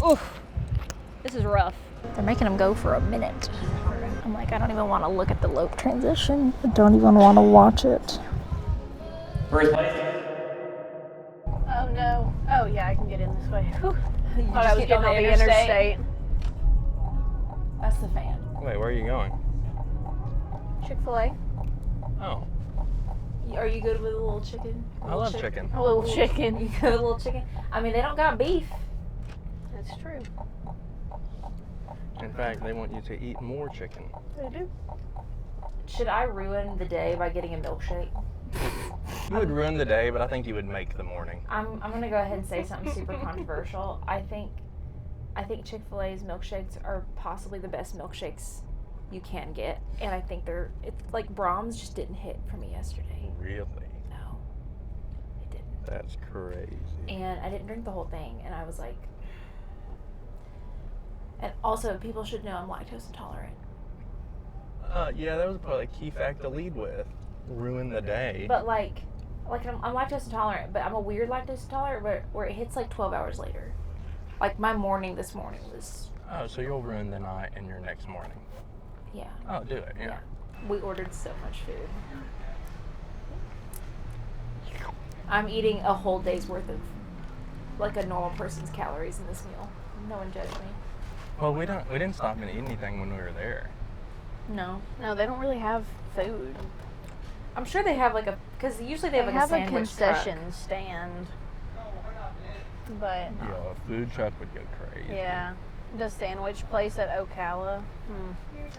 Oof. This is rough. They're making them go for a minute. I'm like, I don't even want to look at the lope transition. I don't even want to watch it. First place. Oh no. Oh yeah, I can get in this way. Whew. Thought I was getting on the interstate. That's the fan. Wait, where are you going? Chick-fil-A. Oh, Are you good with a little chicken? I love chicken. A little chicken. You good with a little chicken? I mean, they don't got beef. That's true. In fact, they want you to eat more chicken. They do. Should I ruin the day by getting a milkshake? You would ruin the day, but I think you would make the morning. I'm gonna go ahead and say something super controversial. I think Chick-fil-A's milkshakes are possibly the best milkshakes you can get, and I think it's like Brahms just didn't hit for me yesterday. Really? No, it didn't. That's crazy. And I didn't drink the whole thing, and I was like, and also people should know I'm lactose intolerant. Yeah, that was probably a key fact to lead with. Ruin the day. But like I'm lactose intolerant, but I'm a weird lactose intolerant where it hits like 12 hours later. Like my morning this morning was. Oh, so you'll ruin the night and your next morning. Yeah. Oh, do it. Yeah. We ordered so much food. I'm eating a whole day's worth of like a normal person's calories in this meal. No one judge me. Well, we didn't stop and eat anything when we were there. No. No, they don't really have food. I'm sure they have like because usually they have like a sandwich concession truck. stand. But Yeah, a food truck would go crazy. yeah, the sandwich place at Ocala.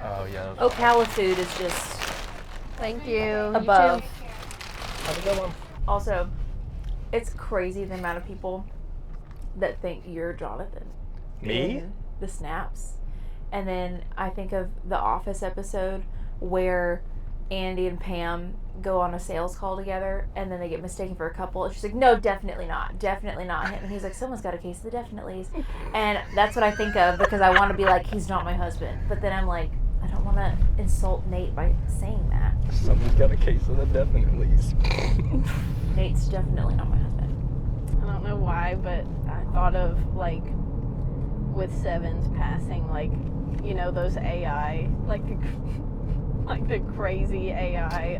Oh yeah. Ocala food is just Thank you. above. You too. Have a good one. Also, it's crazy the amount of people that think you're Jonathan. Me? In the snaps. And then I think of the Office episode where Andy and Pam go on a sales call together and then they get mistaken for a couple. And she's like, no, definitely not him. And he's like, someone's got a case of the definitelys. And that's what I think of because I want to be like, he's not my husband. But then I'm like, I don't want to insult Nate by saying that. Someone's got a case of the definitelys. Nate's definitely not my husband. I don't know why, but I thought of like with Sevens passing, like, you know, those AI, like the crazy AI,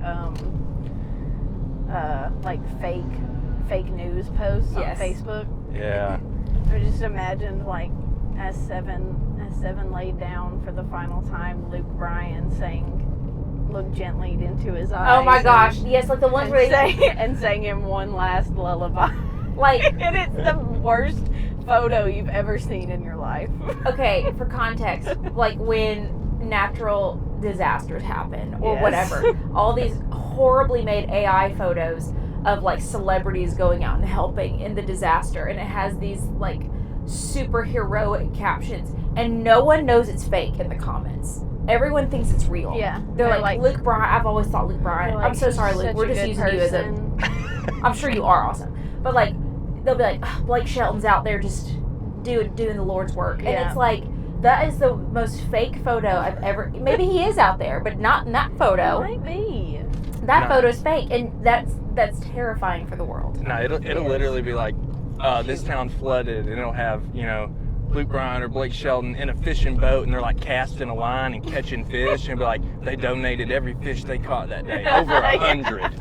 like fake news posts on Facebook. Yeah. I just imagined like as Seven laid down for the final time, Luke Bryan look gently into his eyes. Oh my gosh, yes, like the ones where and sang him one last lullaby. Like, and it's the worst photo you've ever seen in your life. Okay, for context, like when natural disasters happen or Yes. whatever, all these horribly made AI photos of like celebrities going out and helping in the disaster, and it has these like super heroic captions, and no one knows it's fake in the comments. Everyone thinks it's real. Yeah. They're like Luke Bryan. I've always thought Luke Bryan. Like, I'm so sorry, Luke. such We're a just good using you as a. I'm sure you are awesome, but like they'll be like, Blake Shelton's out there just doing the Lord's work, and Yeah. it's like that is the most fake photo I've ever. Maybe he is out there, but not in that photo. Might be. That No. photo's fake, and that's terrifying for the world. No, it'll literally be like, this town flooded, and it'll have, you know, Luke Bryan or Blake Shelton in a fishing boat, and they're like casting a line and catching fish, and be like, they donated every fish they caught that day, over 100.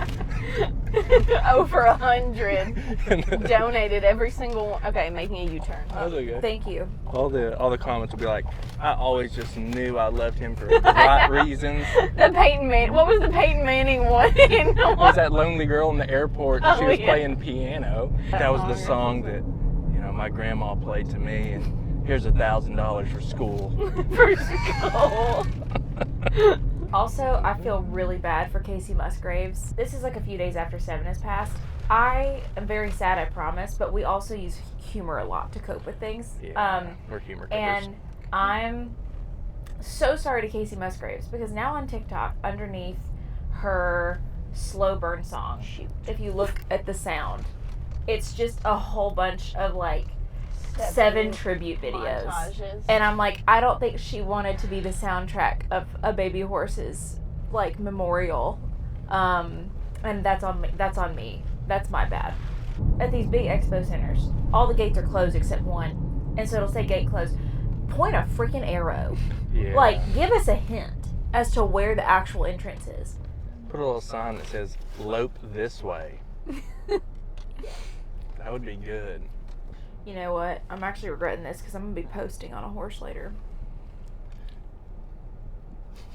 Over 100 donated every single one. Okay, making a U-turn. That's okay. Thank you. All the comments will be like, I always just knew I loved him for the right reasons. The Peyton Manning. What was the Peyton Manning one? It was that lonely girl in the airport, and she Oh, was yeah. playing piano. That was the song that, you know, my grandma played to me, and here's $1,000 for school. For school. Also, I feel really bad for Casey Musgraves. This is like a few days after 7 has passed. I am very sad, I promise, but we also use humor a lot to cope with things. Yeah, we're humor covers. And I'm so sorry to Casey Musgraves because now on TikTok, underneath her slow burn song, if you look at the sound, it's just a whole bunch of like 7 tribute videos. Montages. And I'm like, I don't think she wanted to be the soundtrack of a baby horse's like memorial. And that's on me. That's my bad. At these big expo centers, all the gates are closed except one. and so it'll say gate closed. Point a freaking arrow. Yeah. Like, give us a hint as to where the actual entrance is. Put a little sign that says "Lope this way." That would be good. You know what? I'm actually regretting this because I'm going to be posting on a horse later.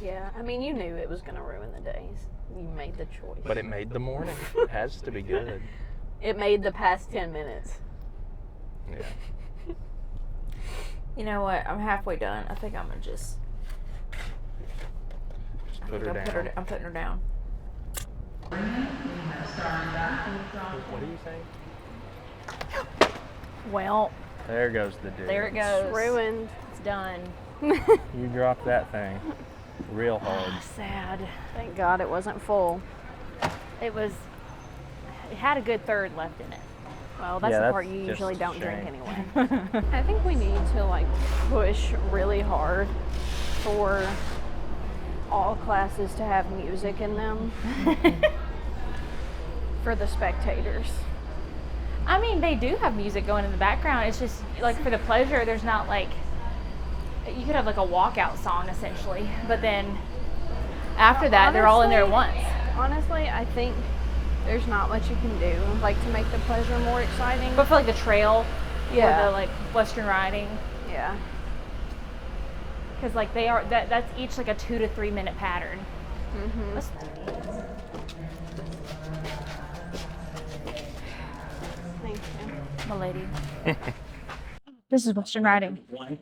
Yeah, I mean, you knew it was going to ruin the days. You made the choice. But it made the morning. It has to be good. It made the past 10 minutes. Yeah. You know what? I'm halfway done. I think I'm going to Just put her down. I'm putting her down. What are you saying? Well, There goes the dude. there it goes. Ruined. It's done. You dropped that thing real hard. Sad. Thank God it wasn't full. It had a good third left in it. Well, that's Yeah, the that's part you just usually a don't drink shame. anyway. I think we need to like push really hard for all classes to have music in them for the spectators. I mean, they do have music going in the background. It's just like for the pleasure, there's not like, you could have like a walkout song essentially, but then after that, they're all in there at once. Honestly, I think there's not much you can do like to make the pleasure more exciting. But for like the trail, Yeah. or the like Western riding, Yeah. because like they are that's each like a 2 to 3 minute pattern. Mm-hmm. Thank you. My lady. This is Western riding. One,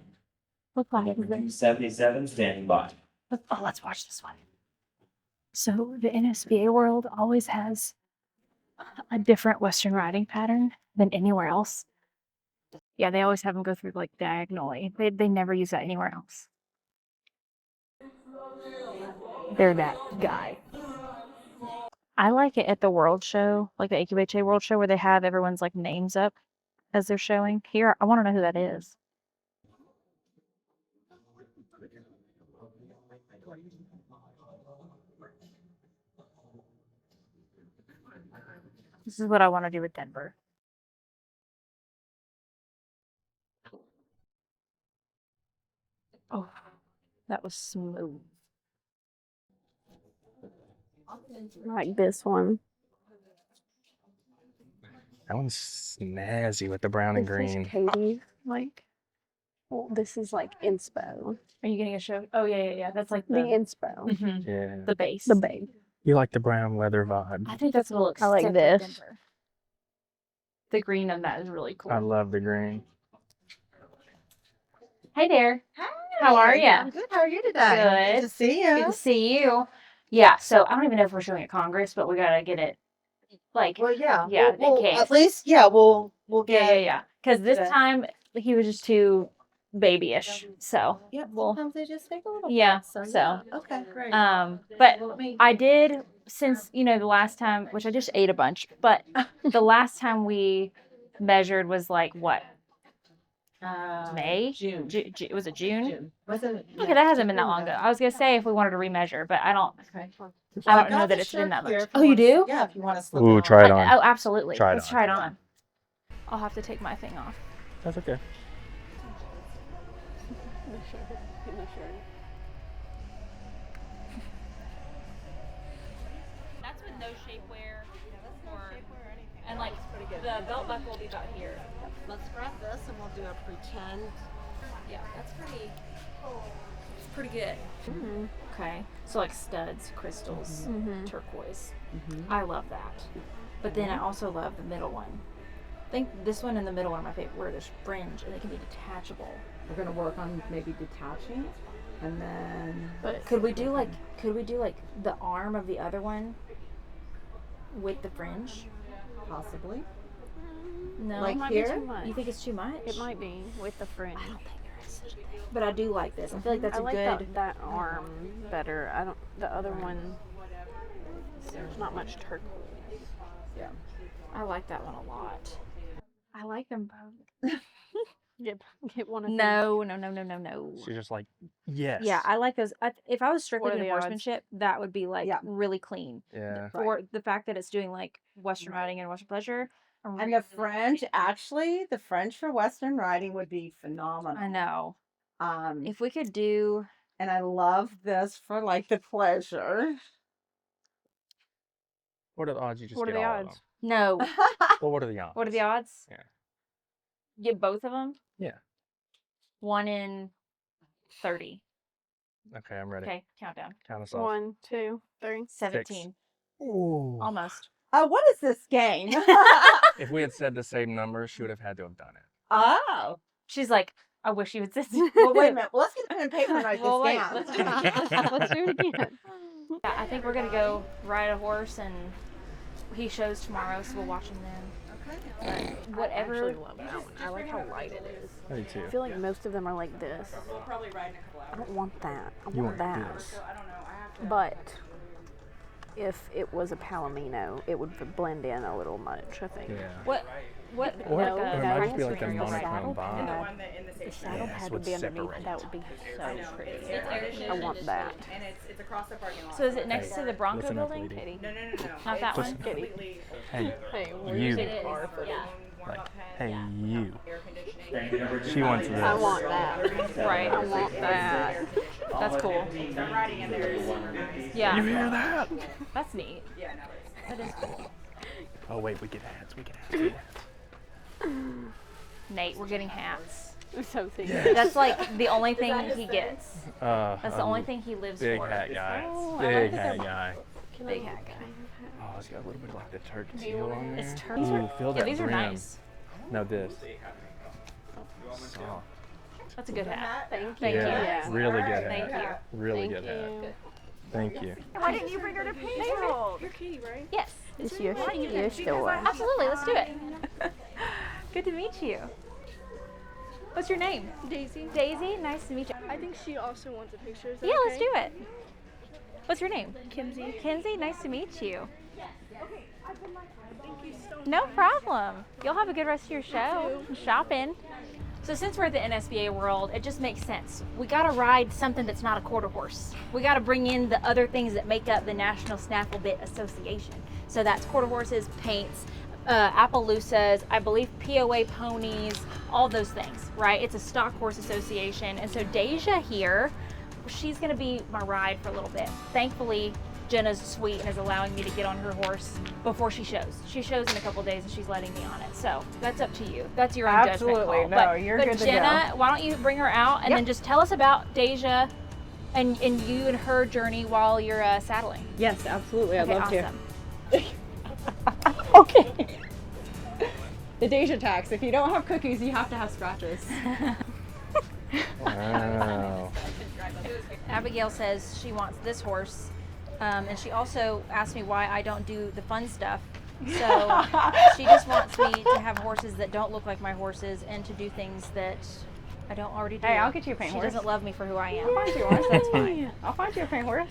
Look like 77, standing by. Oh, let's watch this one. So the NSBA World always has a different Western riding pattern than anywhere else. Yeah, they always have them go through like diagonally. They never use that anywhere else. They're that guy. I like it at the World Show, like the AQHA World Show, where they have everyone's like names up as they're showing. Here, I want to know who that is. This is what I want to do with Denver. Oh, that was smooth. Like this one. That one's snazzy with the brown and This green. is Katie. Like, well, this is like inspo. Are you getting a show? Oh yeah. That's like The the inspo. Mhm. Yeah. The base. The babe. You like the brown leather vibe. I think that's gonna look I like sick with this. Denver. The green on that is really cool. I love the green. Hey there. How are ya? I'm good. How are you today? Good. Good to see you. Good to see you. Yeah. So I don't even know if we're showing at Congress, but we gotta get it. Like, Well, yeah. Yeah, We'll, in case. at least, yeah, we'll get. yeah. Because this Okay. time he was just too babyish. So Yeah. Well, Sometimes they just take a little. yeah, bit, So, so, yeah. Okay. Great. but Well, let me. I did, since, the last time, which I just ate a bunch, but the last time we measured was like what? May? June. Was it June? June. Wasn't. Okay, that hasn't been that long ago. I was gonna say if we wanted to remeasure, but I don't Okay. I don't I've know got that the it's been shirt that much. here if Oh, you want- do? Yeah, if you want to slip Ooh, it try it on. Oh, absolutely. Try it Let's on. try it on. I'll have to take my thing off. That's okay. That's with no shapewear. And like the belt buckle will be about here. Let's grab this and we'll do a pretend. Yeah, that's pretty. It's pretty good. Okay, so like studs, crystals, turquoise. I love that. But then I also love the middle one. I think this one and the middle one are my favorite, where there's fringe and they can be detachable. We're gonna work on maybe detaching it, and then But could we do like the arm of the other one with the fringe? possibly. No, Like It might be here? too much. you think it's too much? It might be with the fringe. I don't think there is such a thing. But I do like this. I feel like that's I a like good. that arm better. I don't. The other one. There's not much turquoise. I like that one a lot. I like them both. Get one of No. She's just like, yes. Yeah, I like those. If I was strictly What are doing the odds? horsemanship, that would be like Yeah. really clean. Yeah. For the fact that it's doing like Western riding and Western pleasure, And the French, actually, the French for Western riding would be phenomenal. I know. Um, If we could do. and I love this for like the pleasure. What are the odds you just What are get the all of odds? No. them? Well, what are the odds? What are the odds? Yeah. Get both of them? Yeah. 1 in 30. Okay, I'm ready. Okay, countdown. Count us off. 1, 2, 3. 17. Ooh. Almost. What is this game? If we had said the same number, she would have had to have done it. Oh. She's like, I wish you would sit. Well, wait a minute. Let's get pen and paper and write Well, this wait, down. let's do it again. Yeah, I think we're gonna go ride a horse, and he shows tomorrow, so we'll watch him then. Okay. Whatever. I actually love that one. I like how light it is. Me too. I feel like most of them are like this. We'll probably ride in a couple I hours. don't want that. I You want want that. this. But if it was a Palomino, it would blend in a little much, I think. Yeah. What? Or, No, or it no, might just be like the the monochrome saddle vibe. pad. The saddle Yes, pad would would be underneath. separate. That would be so pretty. I want that. And it's across the parking lot. So is it next to the Bronco Listen up, building? lady. No. Not that Listen. one? Completely Hey, Hey, you. It is. Yeah. Like, hey, you. air conditioning. Thank you, number She wants this. I want that. Right. I want that. That's cool. Start riding and there's Yeah. You hear that? That's neat. yeah, no. That is cool. Oh, wait, we get hats. We get hats. We get hats. Nate, we're getting hats. I'm so thinking. That's like the only thing he gets. That's the I'm only thing he lives Big for. hat guy. Oh, I Big like that hat they're- guy. Big hat guy. Oh, it's got a little bit of like the turkey seal on there. It's turkey. Ooh, feel Yeah, that these are brim. nice. No, this. Soft. That's a good hat. Thank Thank you. you. Yeah, really good Thank hat. you. Really Thank good hat. you. Thank you. Why didn't you bring her to Painted? You're Katie, right? Yes. It's your store. Absolutely. Let's do it. Good to meet you. What's your name? Daisy. Daisy. Nice to meet you. I think she also wants a picture. Is that Yeah, let's okay? do it. What's your name? Kimsey. Kinsey. Nice to meet you. Thank you so much. No problem. You'll have a good rest of your show and shopping. So since we're at the NSBA World, it just makes sense. We gotta ride something that's not a quarter horse. We gotta bring in the other things that make up the National Snaffle Bit Association. So that's quarter horses, paints, Appaloosas, I believe POA ponies, all those things, right? It's a stock horse association. And so Deja here, she's gonna be my ride for a little bit. Thankfully, Jenna's sweet and is allowing me to get on her horse before she shows. She shows in a couple days and she's letting me on it. So that's up to you. That's your own Absolutely. judgment No, call. you're but good to Jenna, why don't you bring her out and Yep. then just tell us about Deja and you and her journey while you're saddling. Yes, absolutely. I'd Okay, love awesome. to. Okay. The Deja tax. If you don't have cookies, you have to have scratches. Wow. Abigail says she wants this horse, and she also asked me why I don't do the fun stuff. So she just wants me to have horses that don't look like my horses and to do things that I don't already do. Hey, I'll get you a paint She horse. doesn't love me for who I am. I'll find you one. That's fine. I'll find you a paint horse.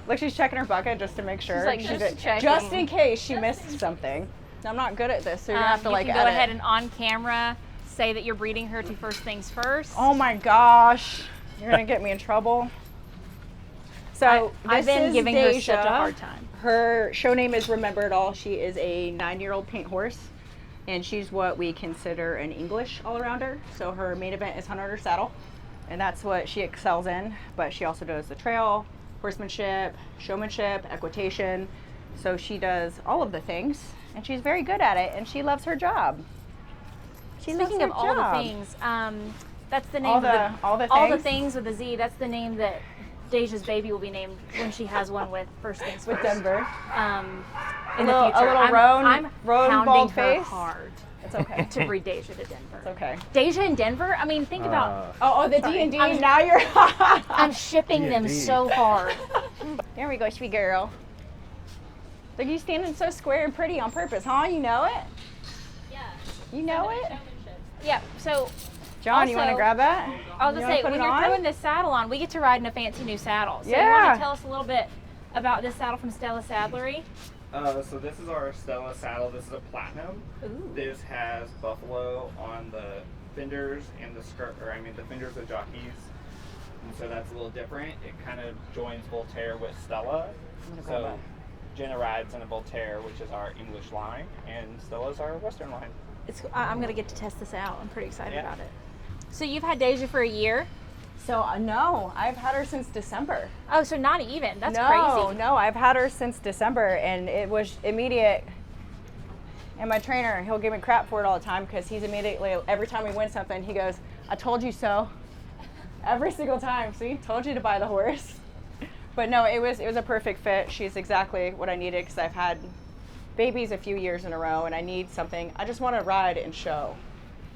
Look, she's checking her bucket just to make sure. She's like, She just did- checking. just in case she missed something. I'm not good at this, so you're gonna have to you like can go edit. ahead and on camera say that you're breeding her to first things first. Oh my gosh, you're gonna get me in trouble. So I've this been is giving her Deja. such a hard time. Her show name is Remember It All. She is a 9-year-old paint horse, and she's what we consider an English all-arounder. So her main event is hunter saddle, and that's what she excels in. But she also does the trail, horsemanship, showmanship, equitation. So she does all of the things, and she's very good at it, and she loves her job. She Speaking loves of her all job. the things, that's the name All of the all the all the things things with a Z. That's the name that Deja's baby will be named when she has one with first things with first. Denver. In little- the a future, little I'm roan hounding bald her face? hard It's okay. to breed Deja to Denver. It's okay. Deja in Denver. I mean, think about. Oh, the Sorry. D&D. I'm- Now you're. I'm shipping them D&D. so hard. There we go, sweet girl. Look, you standing so square and pretty on purpose, huh? You know it? Yeah. You know it? Yeah. So John, you want to Also- grab that? I was You gonna wanna say, put when it you're on? throwing this saddle on, we get to ride in a fancy new saddle. So you Yeah. want to tell us a little bit about this saddle from Stella Saddlery? So this is our Stella Saddle. This is a platinum. Ooh. This has buffalo on the fenders and the skirt, or I mean the fenders of jockeys. And so that's a little different. It kind of joins Voltaire with Stella. I'm gonna grab So that. Jenna rides in a Voltaire, which is our English line, and Stella's our Western line. I'm going to get to test this out. I'm pretty excited Yeah. about it. So you've had Deja for a year? So no, I've had her since December. Oh, so not even. That's no, crazy. No, I've had her since December, and it was immediate. And my trainer, he'll give me crap for it all the time because he's immediately, every time we win something, he goes, "I told you so." Every single time. See, told you to buy the horse. But no, it was a perfect fit. She's exactly what I needed because I've had babies a few years in a row, and I need something. I just want to ride and show.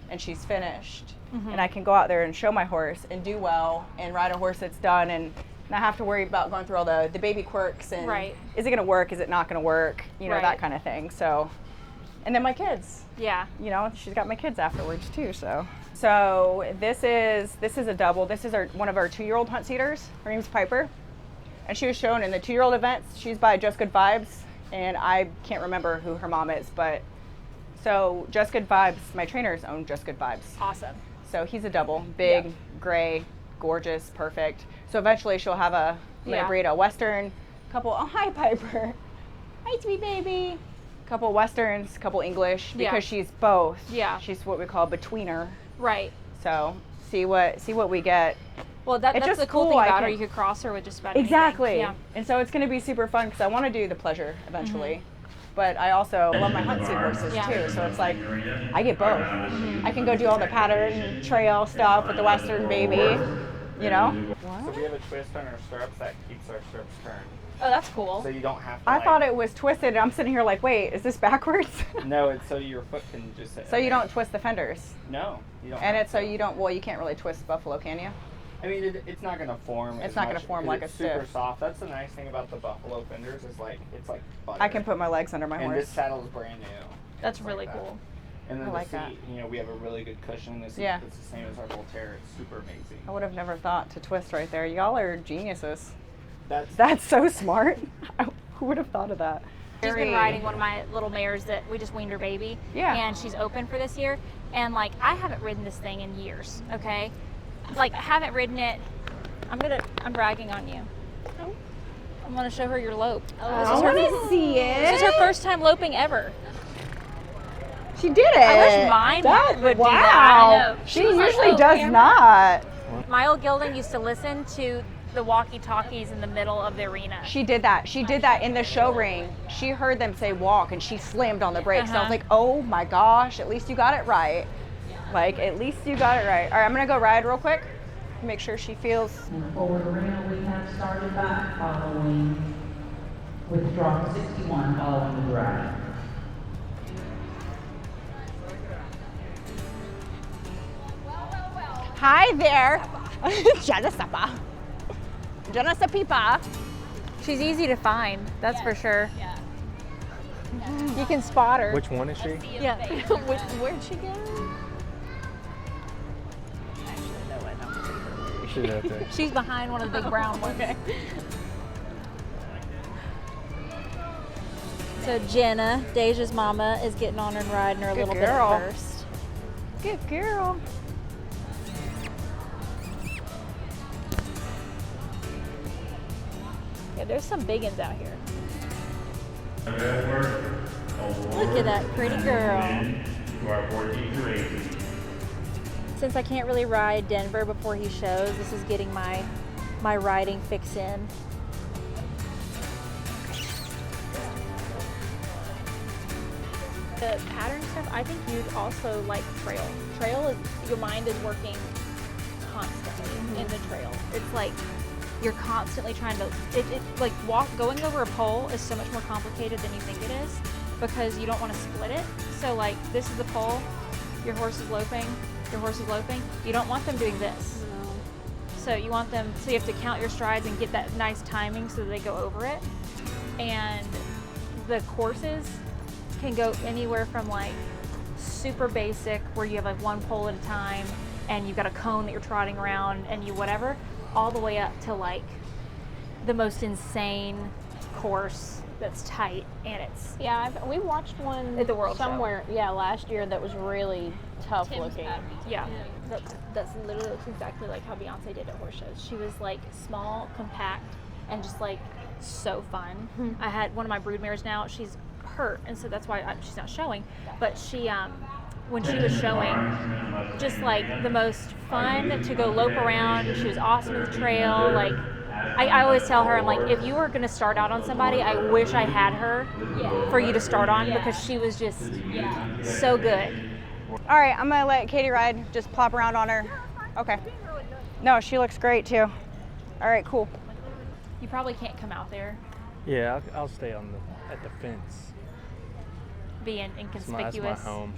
And she's finished. And I can go out there and show my horse and do well and ride a horse that's done and not have to worry about going through all the baby quirks and is it going to work, is it not going to work, you know, that kind of thing. So, and then my kids. Yeah. You know, she's got my kids afterwards too, so. So this is a double. This is one of our 2-year-old hunt seaters. Her name's Piper. And she was shown in the 2-year-old events. She's by Just Good Vibes, and I can't remember who her mom is, but so Just Good Vibes, my trainers own Just Good Vibes. Awesome. So he's a double, big, gray, gorgeous, perfect. So eventually she'll have I'm gonna breed a Western, couple, oh hi Piper, hi sweet baby. Couple Westerns, couple English, because she's both. Yeah. She's what we call a betweener. Right. So see what we get. Well, that's just the cool thing about her. You could cross her with just about exactly. anything. Yeah. And so it's going to be super fun because I want to do the pleasure eventually. But I also love my hunt seat horses too. So it's like I get both. I can go do all the pattern trail stuff with the Western baby, you know. So we have a twist on our stirrups that keeps our stirrups turned. Oh, that's cool. So you don't have to. I thought it was twisted, and I'm sitting here like, wait, is this backwards? No, it's so your foot can just sit. So you don't twist the fenders. No, you don't. And it's so you don't. Well, you can't really twist buffalo, can you? I mean, it's not going to form. It's not going to form like a super stiff. soft. That's the nice thing about the buffalo fenders is like it's like butter. I can put my legs under my and horse. this saddle is brand new. That's It's really like that. cool. And then I the like seat, that. you know, we have a really good cushion. The seat, Yeah. it's the same as our Voltaire. It's super amazing. I would have never thought to twist right there. Y'all are geniuses. That's That's so smart. Who would have thought of that? She's been riding one of my little mares that we just weaned her baby. Yeah. And she's open for this year. And like, I haven't ridden this thing in years, okay? Like, I haven't ridden it. I'm bragging on you. I'm gonna show her your lope. I want to see it. This is her first time loping ever. She did it. I wish mine would do that. I know. She was like, usually "Oh, does camera." not. My old gelding used to listen to the walkie-talkies in the middle of the arena. She did that. She did that in the show ring. She heard them say walk and she slammed on the brakes. So I was like, oh my gosh, at least you got it right. Like, at least you got it right. All right, I'm going to go ride real quick. Make sure she feels. And forward arena, we have started back following with drop 61 following the drive. Hi there. Jana Sapa. Jana Sapipa. She's easy to find, that's for sure. Yeah. You can spot her. Which one is she? Yeah. Where'd she go? She's right there. She's behind one of the big brown ones. So Jenna, Deja's mama, is getting on and riding her a Good little girl. bit at first. Good girl. Yeah, there's some big ones out here. Look at that pretty girl. Since I can't really ride Denver before he shows, this is getting my riding fix in. The pattern stuff, I think you'd also like trail. Trail is, your mind is working constantly in the trail. It's like you're constantly trying to, going over a pole is so much more complicated than you think it is because you don't want to split it. So like, this is the pole, your horse is loping, you don't want them doing this. No. So you want them, so you have to count your strides and get that nice timing so that they go over it. And the courses can go anywhere from like super basic where you have like one pole at a time and you've got a cone that you're trotting around and you whatever, all the way up to like the most insane course that's tight and it's We watched one at the World Show. somewhere. Yeah, last year that was really tough looking. yeah. That's literally exactly like how Beyonce did at horse shows. She was like small, compact, and just like so fun. I had one of my brood mares now. She's hurt, and so that's why she's not showing. But she, when she was showing, just like the most fun to go lope around. She was awesome at the trail. Like I always tell her, I'm like, if you were going to start out on somebody, I wish I had her for you to start on because she was just so good. All right, I'm gonna let Katie ride. Just plop around on her. Okay. No, she looks great too. All right, cool. You probably can't come out there Yeah, I'll stay at the fence. being inconspicuous. That's my home.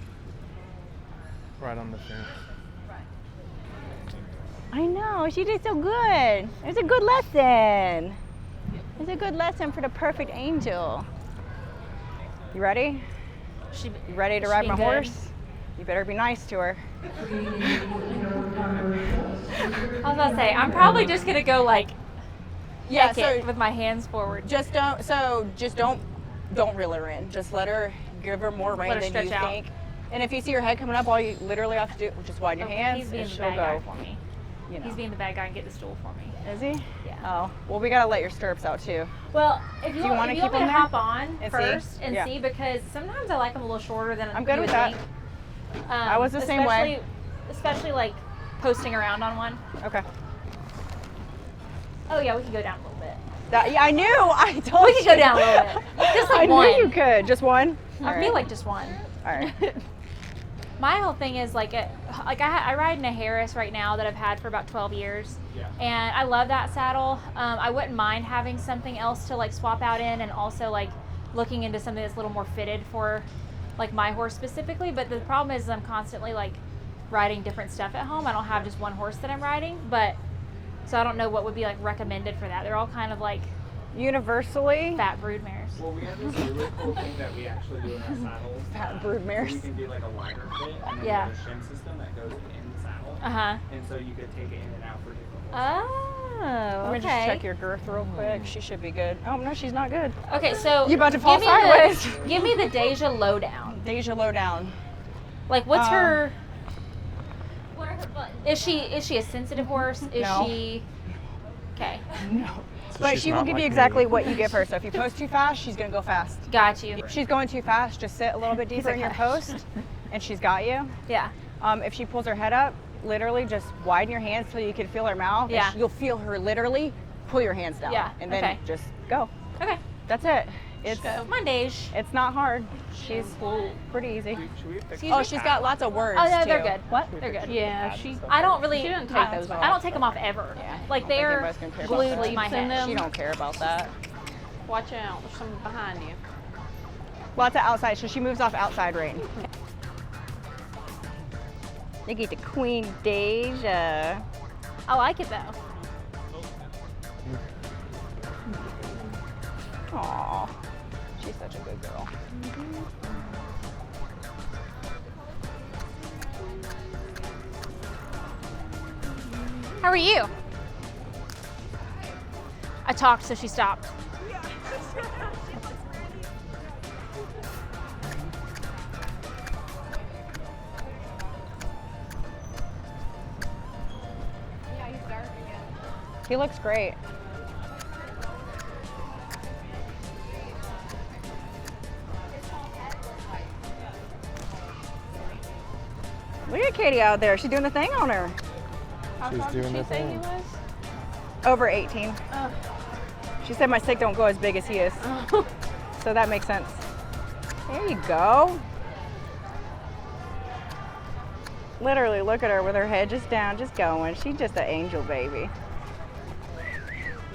Right on the fence. I know, she did so good. It's a good lesson. It's a good lesson for the perfect angel. You ready? She, You ready to she ride being my good? horse? You better be nice to her. I was about to say, I'm probably just gonna go like Yeah, it with my hands forward. just don't reel her in. Just let her give her more rein Let her than stretch you out. think. And if you see her head coming up, all you literally have to do is just widen your hands He's being and the she'll bad guy go. for me. You know. He's being the bad guy and get the stool for me. Is he? Yeah. Oh, well, we gotta let your stirrups out too. Well, if you, Do you want wanna me keep to them there? hop on And see? first and Yeah. see, because sometimes I like them a little shorter than I'm good you with would that. think. I was the same way. Especially like posting around on one. Okay. Oh yeah, we can go down a little bit. Yeah, I knew. I told We you. could go down a little bit. Just like I one. knew you could. Just one. I feel like just one. All right. My whole thing is like I ride in a Harris right now that I've had for about 12 years, and I love that saddle. I wouldn't mind having something else to like swap out in, and also like looking into something that's a little more fitted for like my horse specifically. But the problem is I'm constantly like riding different stuff at home. I don't have just one horse that I'm riding, but so I don't know what would be like recommended for that. They're all kind of like Universally, fat brood mares. Well, we have this really cool thing that we actually do in our saddles. Fat brood mares. You can do like a liner fit, and then Yeah. you have a shim system that goes in the saddle. And so you could take it in and out for different horses. Oh, Let me just check your girth real quick. She should be good. Oh no, she's not good. Okay, so You about to fall give me sideways. give me the Deja lowdown. Deja low down. Like, what's her? What are her buttons? Is she a sensitive horse? Is No. she? Okay, But she's she will not give like you me. exactly what you give her. So if you post too fast, she's gonna go fast. got you. If she's going too fast, just sit a little bit deeper in your post, and she's got you. Yeah. If she pulls her head up, literally just widen your hands so you can feel her mouth. Yeah. And you'll feel her literally pull your hands down. Yeah, And then okay. just go. Okay. That's it. It's Mondays. it's not hard. She's pretty easy. Should we fix Excuse Oh, me? she's got lots of words. Oh no, they're too. good. What? They're good. Yeah, she I don't really. She doesn't take those off. I don't take them off ever. Yeah. Like I don't think they're anybody's gonna care about glued that. to my Sleeps in head. them. She don't care about that. watch out. There's someone behind you. Lots of outside, so she moves off outside rein. Look at the Queen Deja. I like it though. Aw, she's such a good girl. How are you? I talked, so she stopped. He looks great. Look at Katie out there. She's doing the thing on her. She's doing the Say he thing. was? Over 18. Oh. She said my stick don't go as big as he is. So that makes sense. There you go. Literally, look at her with her head just down, just going. She's just an angel baby.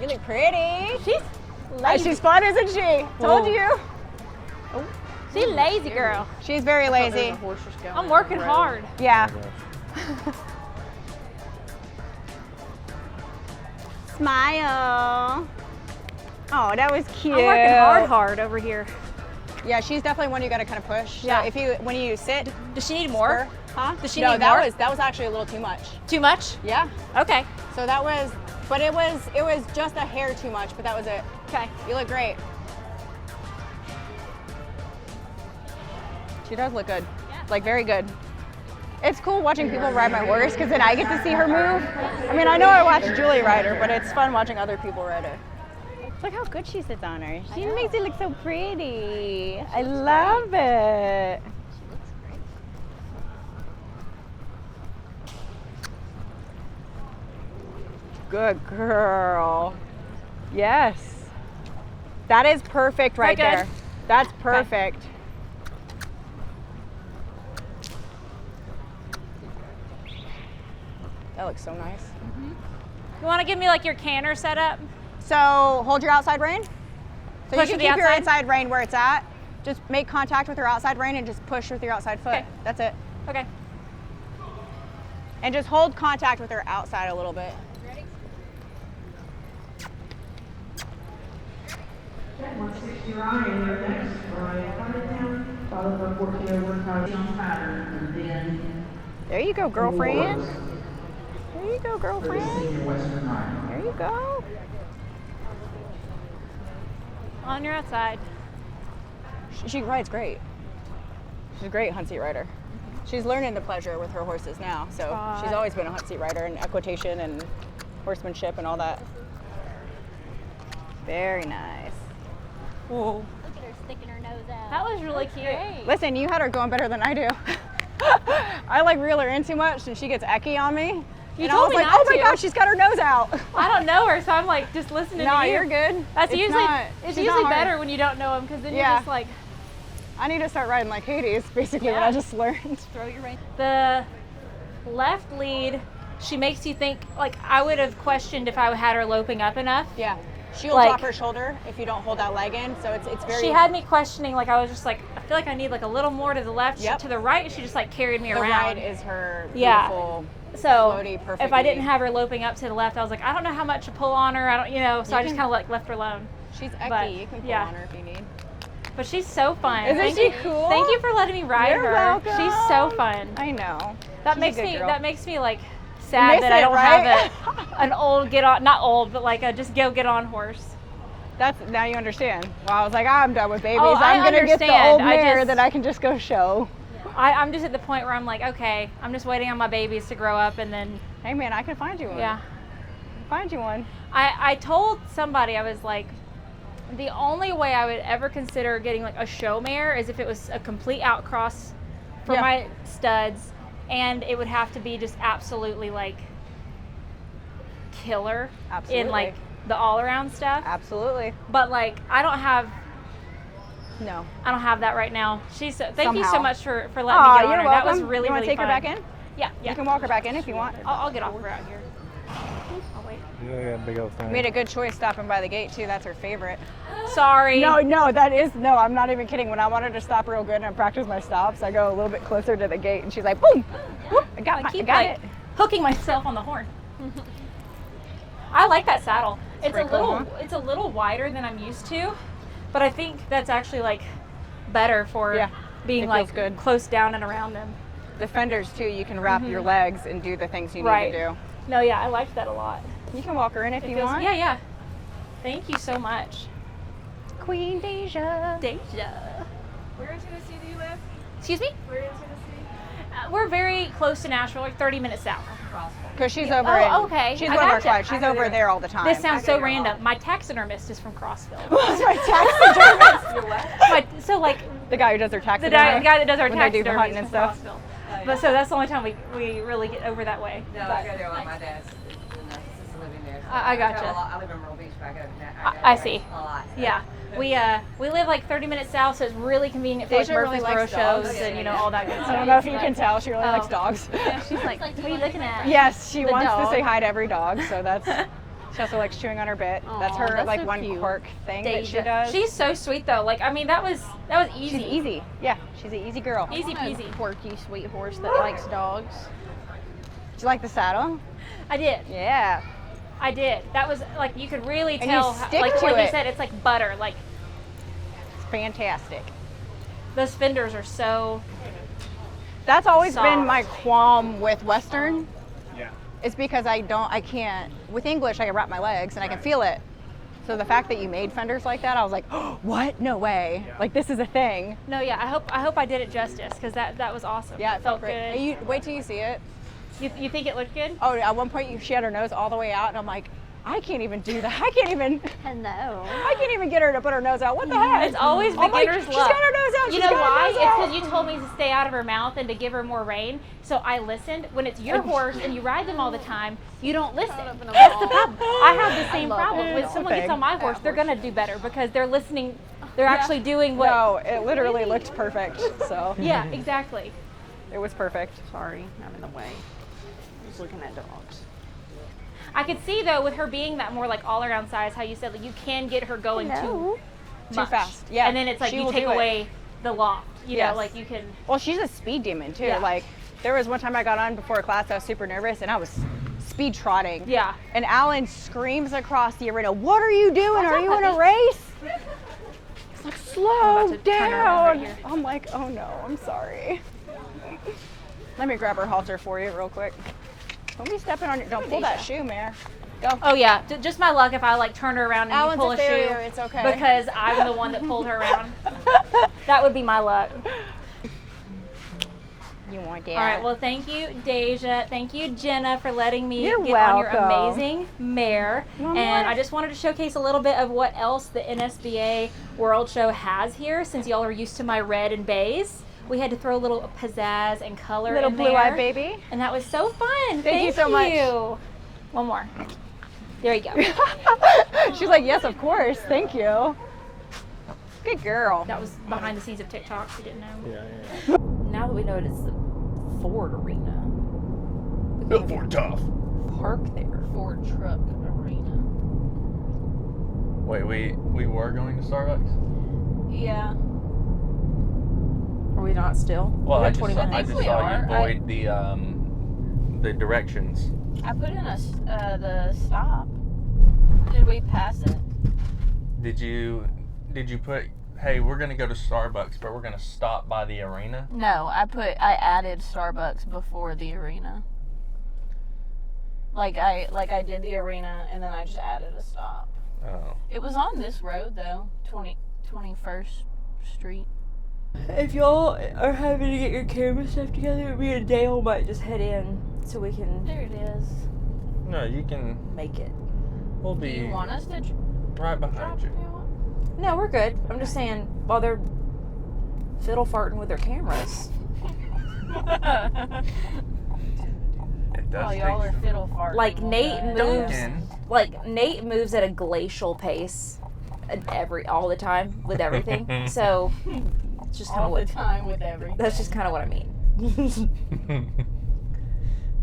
You look pretty. She's She's fun, isn't she? Told you. She's lazy girl. She's very lazy. There's a horse just going I'm down working the road. hard. Yeah. Smile. Oh, that was cute. I'm working hard over here. Yeah, she's definitely one you got to kind of push. Yeah. So when you sit, Does she need more? huh? Does she no, need that more? that was actually a little too much. Too much? Yeah. Okay. So that was, but it was just a hair too much, but that was it. Okay. You look great. She does look good. Like very good. It's cool watching people ride my horse because then I get to see her move. I mean, I know I watch Julie ride her, but it's fun watching other people ride her. Look how good she sits on her. She makes it look so pretty. I love it. She looks great. Good girl. Yes. That is perfect right Is that there. good? That's perfect. That looks so nice. You want to give me like your canter setup? So hold your outside rein. So Push you with can the keep your outside? inside rein where it's at. Just make contact with your outside rein and just push with your outside foot. Okay. That's it. Okay. And just hold contact with her outside a little bit. Ready? At 160 Ryan, you're next. Ryan Cartertown, followed by 1401 College Pattern, and then There you go, girlfriend. There you go, for the girlfriend. senior Western Ryan. There you go. On your outside. She rides great. She's a great hunt seat rider. She's learning the pleasure with her horses now. So she's always been a hunt seat rider and equitation and horsemanship and all that. Very nice. Whoa. Look at her sticking her nose out. That was really cute. Listen, you had her going better than I do. I like reel her in too much and she gets ecky on me. You and told I was me like, not oh my to. gosh, she's got her nose out. I don't know her, so I'm like just listening No, to you. you're good. That's It's usually not- it's she's usually not hard. better when you don't know them because then Yeah. you're just like I need to start riding like Hades, basically what Yeah. I just learned. throw your rein. The left lead, she makes you think like I would have questioned if I had her loping up enough. Yeah. She'll Like- drop her shoulder if you don't hold that leg in, so it's very... She had me questioning, like I was just like, I feel like I need like a little more to the left. Yep. To the right, she just like carried me the around. ride is her Yeah. beautiful, So floaty, perfect if I didn't lead. have her loping up to the left, I was like, I don't know how much to pull on her. I don't, so You I just can- kind of like left her alone. She's ecky, but, you can pull yeah. on her if you need. But she's so fun. Isn't Thank she you, cool? Thank you for letting me ride You're her. welcome. She's so fun. I know. That She's a makes good me girl. that makes me like sad miss that I it, don't right? have an old not old, but like a just go get on horse. That's now you understand. Well, I was like, I'm done with babies. Oh, I'm I gonna get the understand. old I mare just- that I can just go show. I'm just at the point where I'm like, okay, I'm just waiting on my babies to grow up and then Hey man, I can find you one. yeah. Find you one. I told somebody, I was like, the only way I would ever consider getting like a show mare is if it was a complete outcross for Yeah. my studs, and it would have to be just absolutely like killer Absolutely. in like the all around stuff. Absolutely. But like I don't have No. that right now. She's thank you so Somehow. much for letting me Aw, get on you're her. welcome. That was really You want to really take fun. her back in? Yeah, yeah. You can walk her back in if you want. I'll get off her out here. I'll wait. Yeah, big old thing. Made a good choice stopping by the gate too. That's her favorite. Sorry. No, I'm not even kidding. When I wanted to stop real good and practice my stops, I go a little bit closer to the gate and she's like, boom, whoop, I got, I my, keep I got like it. hooking myself on the horn. I like that saddle. It's a pretty cool, little huh? it's a little wider than I'm used to, but I think that's actually like better for Yeah, being it like feels good. close down and around them. The fenders too, you can wrap your legs and do the things you need Right. to No, yeah, I liked that a lot. do. You can walk her in if It you feels- want. Yeah, yeah. Thank you so much. Queen Deja. Deja. Where in Tennessee do you live? Excuse me? Where in Tennessee? We're very close to Nashville, like 30 minutes south. Because she's over Oh, in, okay. she's I one of our gotcha. clients. She's over there all the time. This sounds so random. My taxidermist is from Crossville. my taxidermist. So like The guy who does her the taxidermy. guy that does our when they do the taxidermy hunting is and from stuff. Crossville. But so that's the only time we really get over that way. No, I go there like my dad's assisted living there. So I gotcha. travel a lot. I live in Myrtle Beach, but I go I see. a lot. So. Yeah. We live like 30 minutes south, so it's really convenient for like Deja really Murfreesboro likes dogs. shows and all that good I stuff. don't know if you can tell, she really likes Oh. dogs. She's like, what are you looking at? Yes, she The wants dog. to say hi to every dog, so that's. She also likes chewing on her bit. That's Aw, her that's like so one cute. quirk thing that she Deja. does. She's so sweet though. Like I mean that was easy. She's easy. Yeah, she's an easy girl. Easy A peasy. quirky, sweet horse that likes dogs. Do you like the saddle? I did. Yeah. I did. That was like you could really And tell you stick like to you it. said, it's like butter. Like It's fantastic. those fenders are so That's always been Soft. my qualm with Western. Yeah. It's because I can't, with English, I can wrap my legs and I can feel it. So the fact that you made fenders like that, I was like, oh, what? No way. Yeah. Like this is a thing. no, yeah. I hope I did it justice because that was awesome. Yeah, it felt great. good. And you, wait till you see it. You think it looked good? Oh, at one point she had her nose all the way out and I'm like, I can't even do that. I can't even Hello. get her to put her nose out. What the heck? It's always I'm like, beginner's she's luck. got her nose out. You she's know got her why? nose It's out. because you told me to stay out of her mouth and to give her more rein. So I listened. When it's your horse and you ride them all the time, you don't listen. That's the problem. I have the same problem. When someone gets on my horse, they're gonna do better because they're listening. They're actually doing what. No, it literally looked perfect. So Yeah, exactly. it was perfect. Sorry, I'm in the way. I was looking at dogs. I could see though with her being that more like all around size, how you said like you can get her going too much. Fast. Yeah. And then it's like She you will take do it. away the loft. You Yes. know, like you can. Well, she's a speed demon too. Yeah. Like there was one time I got on before a class, I was super nervous and I was speed trotting. Yeah. And Alan screams across the arena, "What are you doing? Are you in a race?" It's like, slow about to turn her around right down. here. I'm like, oh no, I'm sorry. Let me grab her halter for you real quick. Don't be stepping on your, don't pull that shoe, Mare. Go. Oh yeah, just my luck if I like turn her around and Alan's you pull a a shoe. farrier, it's okay. Because I'm the one that pulled her around. That would be my luck. You want that? All right, well, thank you, Deja. Thank you, Jenna, for letting me You're get on your welcome. amazing mare. Well, And what? I just wanted to showcase a little bit of what else the NSBA World Show has here, since y'all are used to my red and beige. We had to throw a little pizzazz and color Little in there. blue-eyed baby. And that was so fun. Thank you so much. One more. There you go. She's like, yes, of course. Thank you. Good girl. That was behind the scenes of TikTok, if you didn't know. Yeah. Now that we know it's the Ford Arena, Built for tough. park there. Ford Truck Arena. Wait, we were going to Starbucks? Yeah. Are we not still? Well, We I have just, 20 I minutes. just we saw are. you void the directions. I put in the stop. Did we pass it? Did you put, hey, we're gonna go to Starbucks, but we're gonna stop by the arena? No, I added Starbucks before the arena. Like I did the arena and then I just added a stop. Oh. It was on this road though, 21st Street. If y'all are having to get your camera stuff together, me and Dale might just head in so we can There it is. No, you can. make it. We'll Do be you want us to right behind drop you. you? No, we're good. I'm just saying, while they're fiddle farting with their cameras. It does Oh, y'all take are some- fiddle farting. Like Nate moves, Duncan. like Nate moves at a glacial pace, all the time with everything. So it's just kind of all the what. time with everything. That's just kind of what I mean.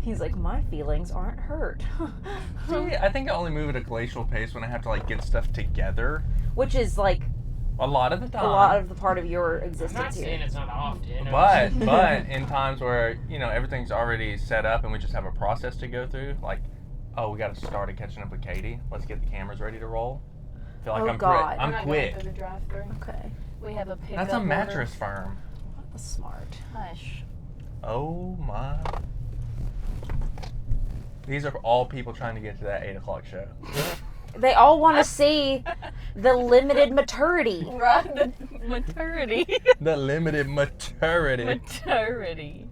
He's like, my feelings aren't hurt. See, I think I only move at a glacial pace when I have to like get stuff together. Which is like A lot of the time. a lot of the part of your existence I'm not saying here. it's not often. But in times where everything's already set up and we just have a process to go through, like, oh, we got to start catching up with Katie. Let's get the cameras ready to roll. I feel like Oh, I'm God. I'm We're not quick. going through the drive-thru. Okay, We have a pickup That's a order. mattress firm. that's smart. Hush. Oh my. These are all people trying to get to that 8 o'clock show. They all want to see the limited maturity. Right, the maturity. The limited maturity. Maturity.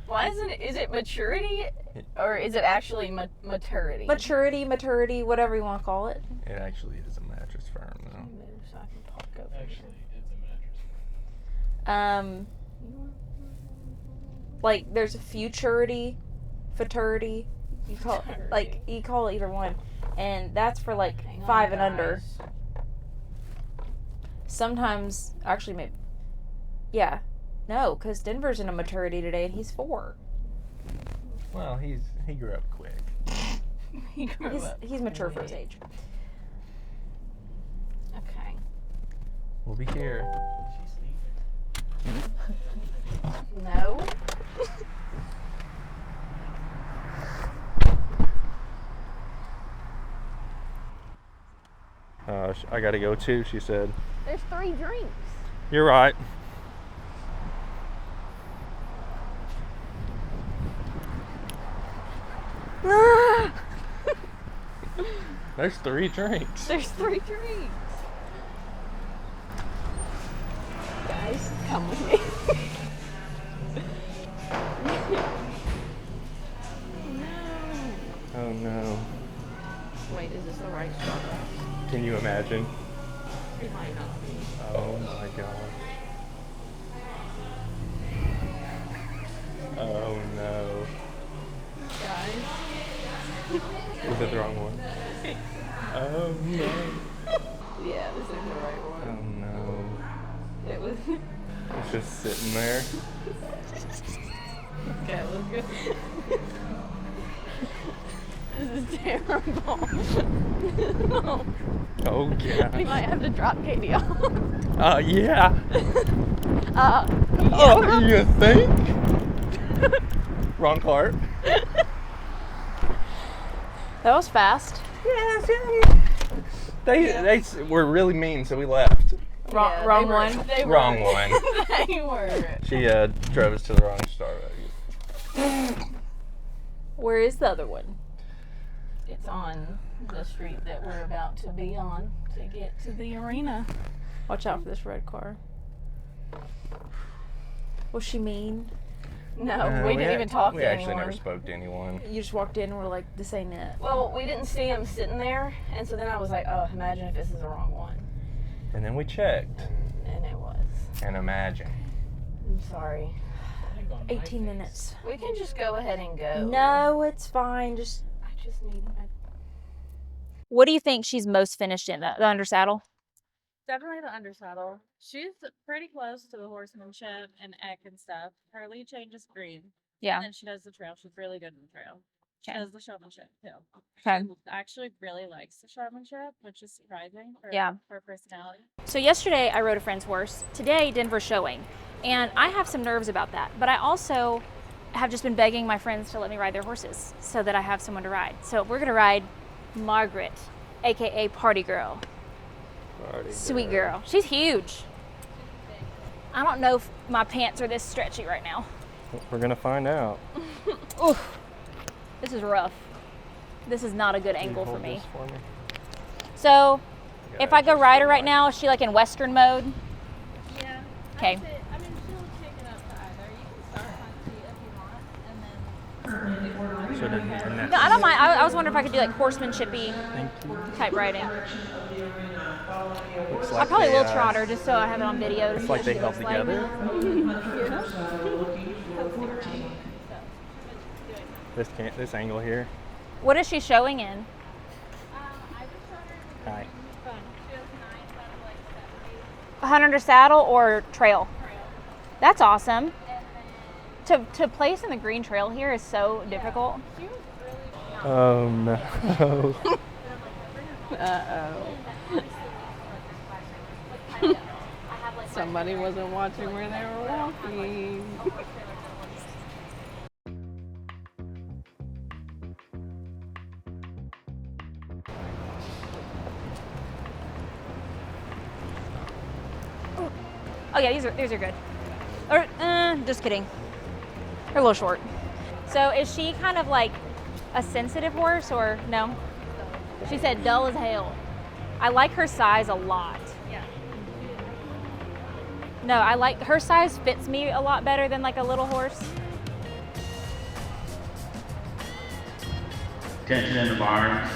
Why isn't it? Is it maturity, or is it actually maturity? Maturity, whatever you want to call it. It actually is a mattress firm, though. So I can talk over Actually, it's a mattress. Like there's futurity, futurity. You call it either one, and that's for like Hang on, 5 and under. guys. Sometimes, actually, maybe, yeah, no, because Denver's in a maturity today, and he's 4. Well, he grew up quick. He grew up. He's mature for his age. Okay. We'll be here. No. I gotta go too, she said. There's 3 drinks. You're right. There's 3 drinks. There's 3 drinks. Guys, come with me. Oh no. Wait, wait, is this the right Starbucks? Can you imagine? It might not be. Oh my god. Oh no. Guys. Was it the wrong one? Oh no. Yeah, this is the right one. Oh no. It was. It's just sitting there. Okay, let's go. This is terrible. Oh yeah. We might have to drop Katie off. Yeah. Yeah. Oh, you think? Wrong cart. That was fast. They were really mean, so we left. Wrong one. Wrong one. They were. She drove us to the wrong Starbucks. Where is the other one? It's on the street that we're about to be on to get to the arena. Watch out for this red car. Was she mean? No, we didn't even talk to anyone. We actually never spoke to anyone. You just walked in and were like, this ain't it. Well, we didn't see him sitting there, and so then I was like, oh, imagine if this is the wrong one. And then we checked. And it was. And imagine. I'm sorry. 18 minutes. We can just go ahead and go. No, it's fine. I just need. What do you think she's most finished in? The under saddle? Definitely the undersaddle. She's pretty close to the horsemanship and eck and stuff. Her lead change is green. Yeah. And then she does the trail. She's really good in the trail. She Okay. does the showmanship too. Okay. She actually really likes the showmanship, which is surprising for her personality. So yesterday I rode a friend's horse. Today Denver's showing. And I have some nerves about that. But I also have just been begging my friends to let me ride their horses so that I have someone to ride. So we're going to ride Margaret, aka Party Girl. Sweet girl. She's huge. I don't know if my pants are this stretchy right now. We're gonna find out. Oof. This is rough. This is not a good angle for me. So, if I go ride her right now, is she like in Western mode? Yeah. Okay. I mean, she'll take it up to either. You can start on feet if you want, and then. No, I don't mind. I was wondering if I could do like horsemanshipy type riding. Like I probably will trot her just so I have it on video. It's like they held together. This angle here. What is she showing in? Hi. 100 saddle or trail? That's awesome. To place in the green trail here is so difficult. Oh no. Uh-oh. Somebody wasn't watching where they were walking. Oh yeah, these are good. Or just kidding. They're a little short. So is she kind of like a sensitive horse or no? She said dull as hell. I like her size a lot. Yeah. No, I like her size fits me a lot better than like a little horse. Attention in the barns.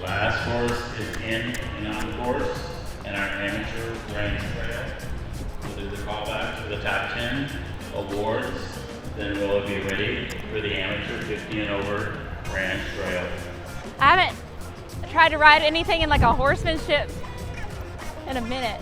Last horse is in and on course, and our amateur range trail. We'll do the callback for the top 10 awards, then we'll be ready for the amateur 50 and over ranch trail. I haven't tried to ride anything in like a horsemanship in a minute.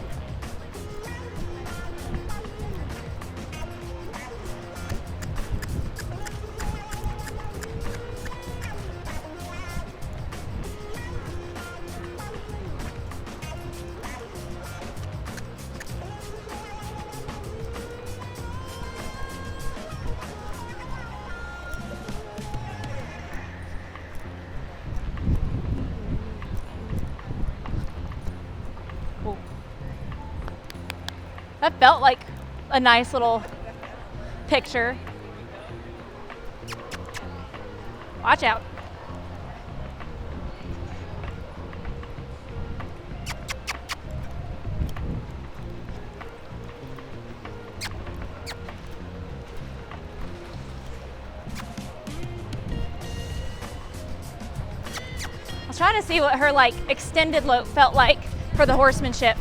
That felt like a nice little picture. Watch out. was trying to see what her like extended lope felt like for the horsemanship.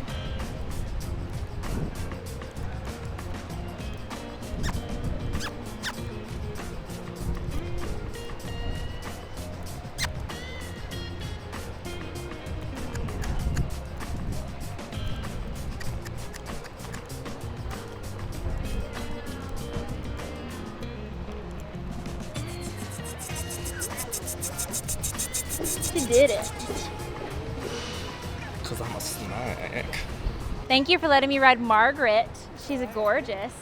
She did it. Because I'm a snack. Thank you for letting me ride Margaret. She's a gorgeous.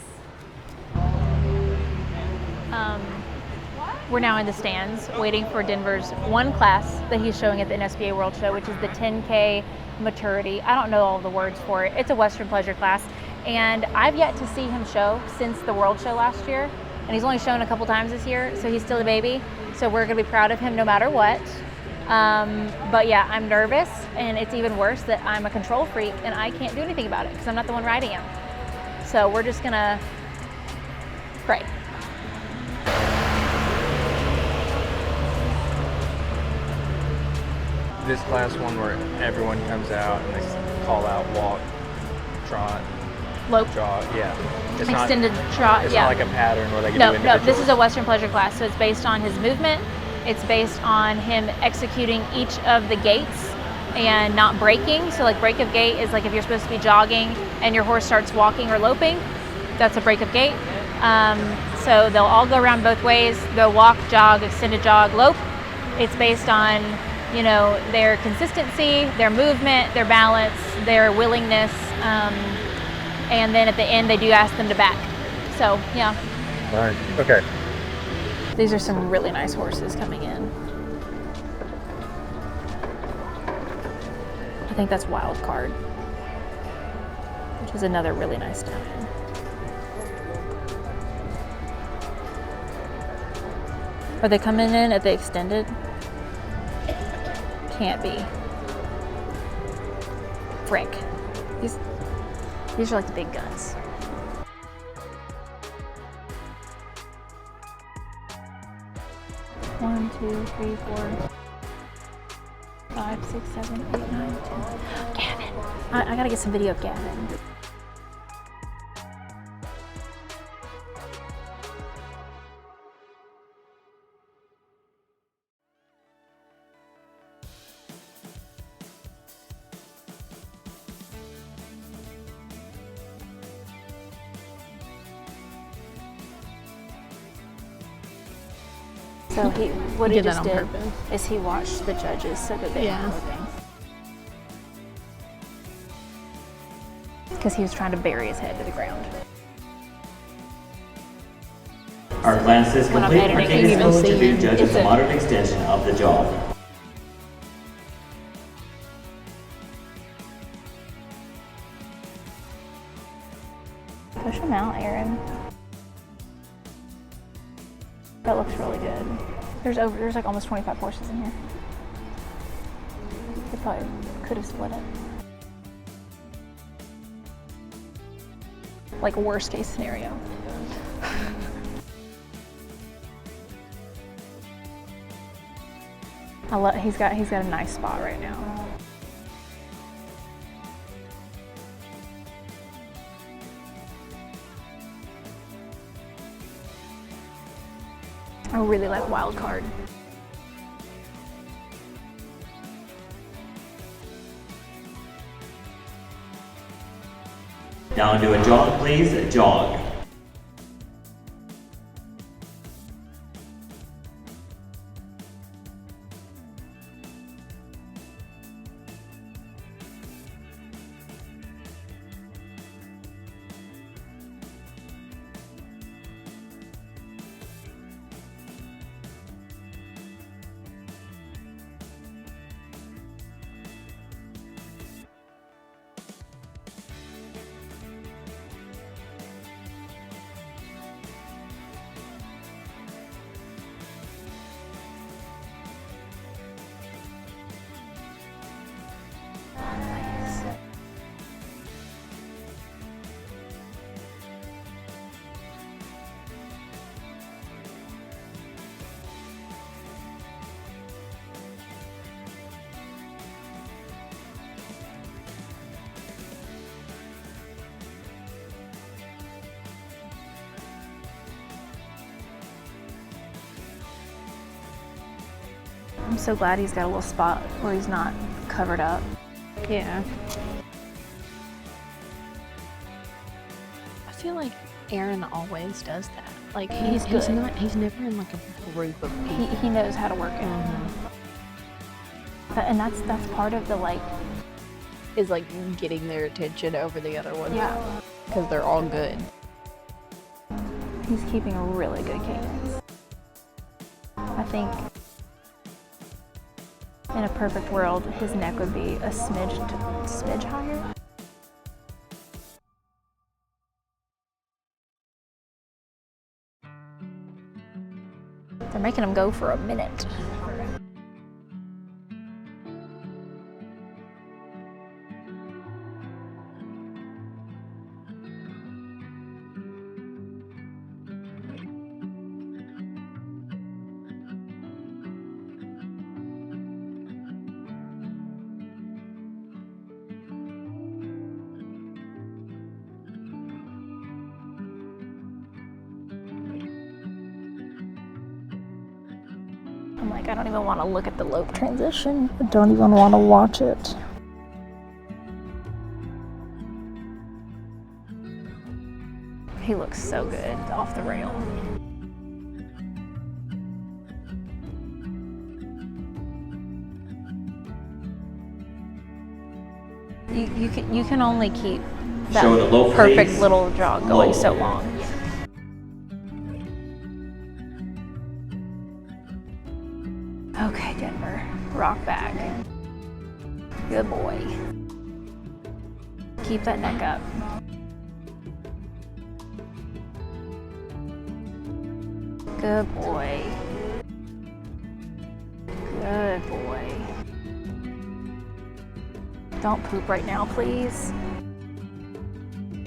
We're now in the stands waiting for Denver's one class that he's showing at the NSBA World Show, which is the 10K maturity. I don't know all the words for it. It's a Western pleasure class. And I've yet to see him show since the World Show last year. And he's only shown a couple times this year, so he's still a baby. So we're gonna be proud of him no matter what. But yeah, I'm nervous, and it's even worse that I'm a control freak and I can't do anything about it because I'm not the one riding him. So we're just gonna pray. This class one where everyone comes out and they call out walk, trot, Lope. jog. Yeah. It's Extended not, trot, It's yeah. not like a pattern where they can No, do no, individuals. this is a Western pleasure class, so it's based on his movement. It's based on him executing each of the gaits and not breaking. So like break of gait is like if you're supposed to be jogging and your horse starts walking or loping, that's a break of gait. So they'll all go around both ways. They'll walk, jog, extended jog, lope. It's based on, you know, their consistency, their movement, their balance, their willingness. And then at the end, they do ask them to back. So, yeah. Right. Okay. These are some really nice horses coming in. I think that's Wild Card, which is another really nice stallion. Are they coming in at the extended? Can't be. Frick. These are like the big guns. One, two, three, 4, 5, 6, 7, 8, 9, 10. Gavin! I gotta get some video of Gavin. So what he did that just on did purpose. is he watched the judges so that they Yeah. were moving. Because he was trying to bury his head to the ground. Our class is When I'm complete. editing, Our you team is can going to see be judges it's a a- modern extension of the jog. Push him out, Aaron. That looks really good. There's like almost 25 horses in here. They probably could have split it. Like worst case scenario. He's got a nice spot right now. I really like Wild Card. Now do a jog, please. Jog. I'm so glad he's got a little spot where he's not covered up. Yeah. I feel like Aaron always does that. Like He's he's good. he's never in like a group of people. He knows how to work it. And that's part of the like. Is like getting their attention over the other ones. Yeah. Because they're all good. He's keeping a really good cadence. I think in a perfect world, his neck would be a smidge higher. They're making him go for a minute. I'm like, I don't even want to look at the lope transition. I don't even want to watch it. He looks so good off the rail. You can only keep that Show the lope, perfect please. little jog going Lope. so long. Okay, Denver, rock back. Good boy. Keep that neck up. Good boy. Good boy. Don't poop right now, please.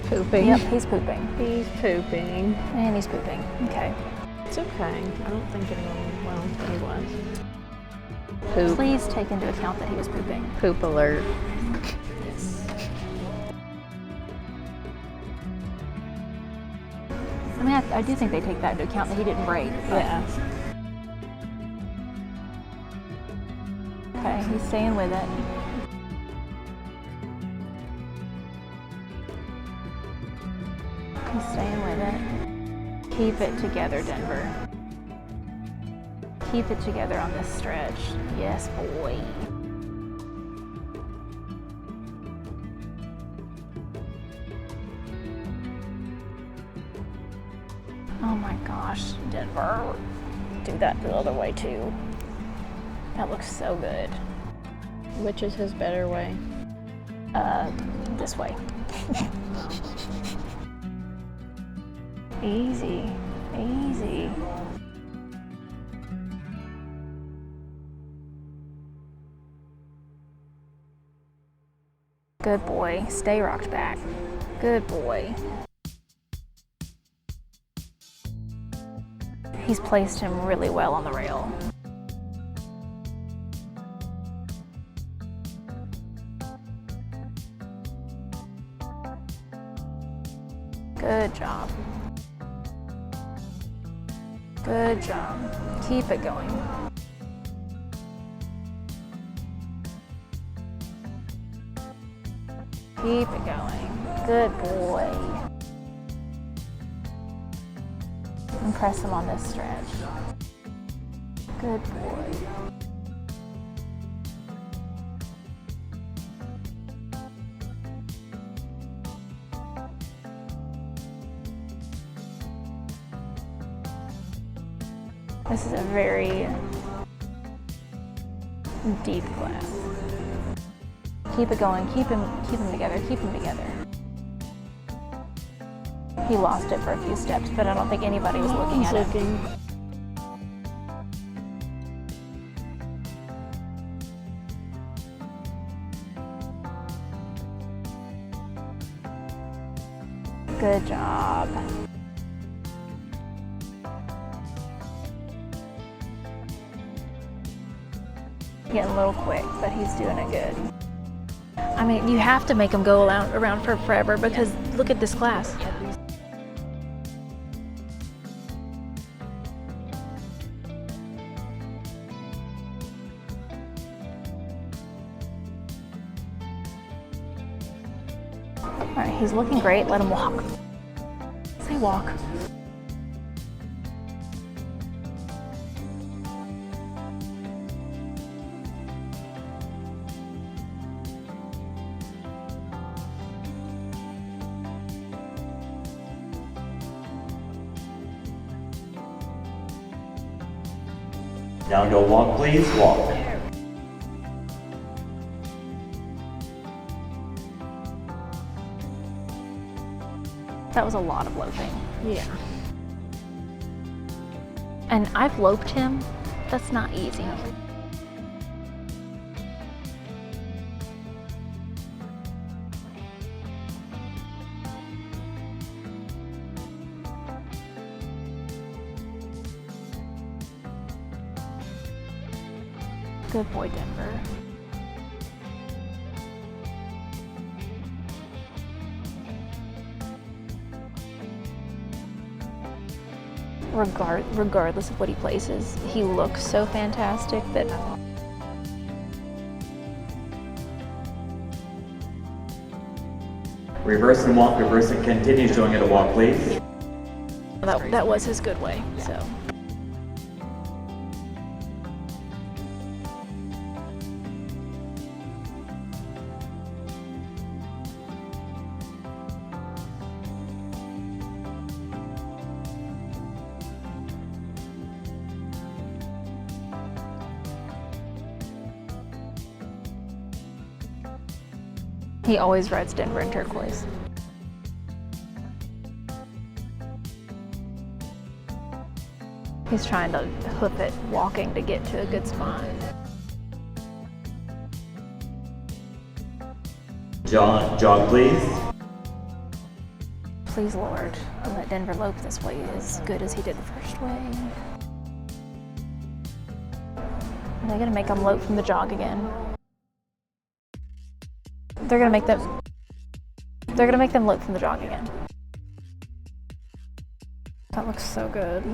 Pooping. Yep, he's pooping. He's pooping. And he's pooping. Okay. It's okay. I don't think anyone, well, he was. Poop. Please take into account that he was pooping. Poop alert. I mean, I do think they take that into account that he didn't break. But. Yeah. Okay, he's staying with it. He's staying with it. Keep it together, Denver. Keep it together on this stretch. Yes, boy. Oh my gosh, Denver. Do that the other way too. That looks so good. Which is his better way? This way. Easy, easy. Good boy. Stay rocked back. Good boy. He's placed him really well on the rail. Good job. Good job. Keep it going. Keep it going. Good boy. And press him on this stretch. Good boy. This is a very deep class. Keep it going. Keep him together. Keep him together. He lost it for a few steps, but I don't think anybody was looking at him. Good job. Getting a little quick, but he's doing it good. I mean, you have to make him go around for forever because look at this class. Alright, he's looking great. Let him walk. Say walk. Down to a walk, please. Walk. That was a lot of loping. Yeah. And I've loped him. That's not easy. Good boy, Denver. Regardless of what he places, he looks so fantastic that Reverse and walk, reverse and continue showing it a walk, please. that was his good way. So he always rides Denver in turquoise. He's trying to hoof it walking to get to a good spot. Jog, please. Please, Lord, let Denver lope this way as good as he did the first way. Are they gonna make him lope from the jog again? They're gonna make them lope from the jog again. That looks so good.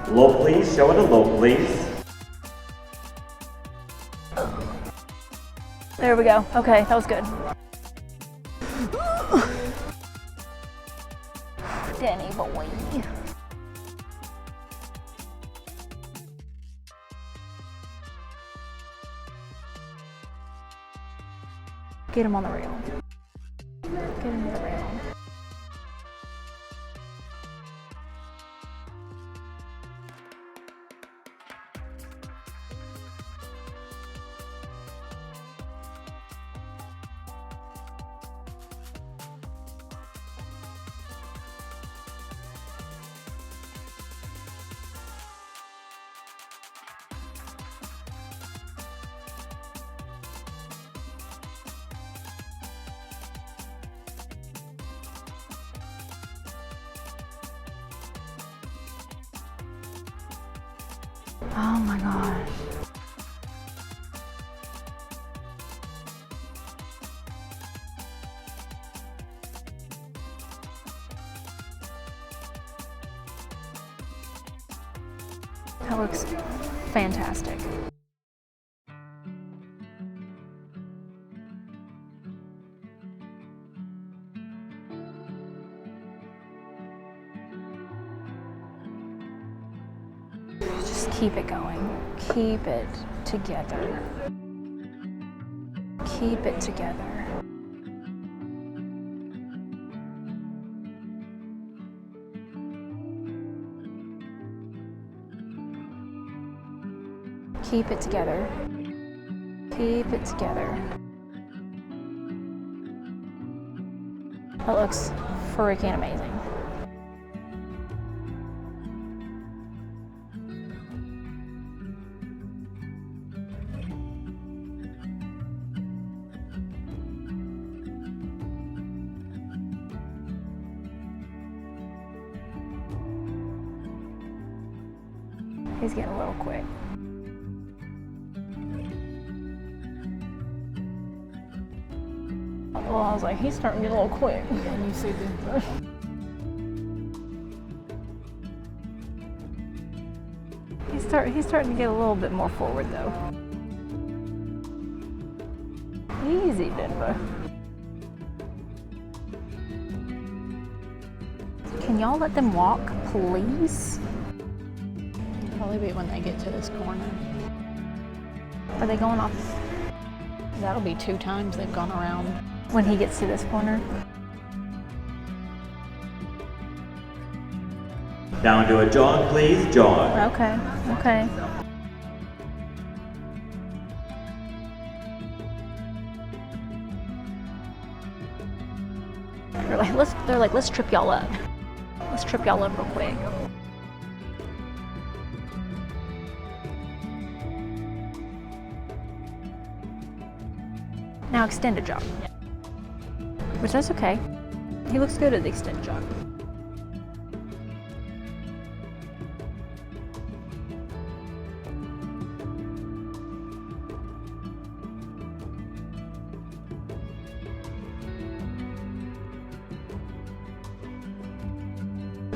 Lope, please. Show it a lope, please. There we go. Okay, that was good. Denny boy. Get him on the rail. Get him on the rail. Oh my gosh. That looks fantastic. Just keep it going. Keep it together. Keep it together. Keep it together. Keep it together. That looks freaking amazing. He's getting a little quick. Well, I was like, he's starting to get a little quick. And you see the. He's starting to get a little bit more forward though. Easy, Denver. Can y'all let them walk, please? It'll probably be when they get to this corner. Are they going off That'll be 2 times they've gone around. when he gets to this corner? Down to a jog, please, jog. Okay, okay. They're like, let's trip y'all up. Let's trip y'all up real quick. Now extend a jog. Which that's okay. He looks good at the extend jog.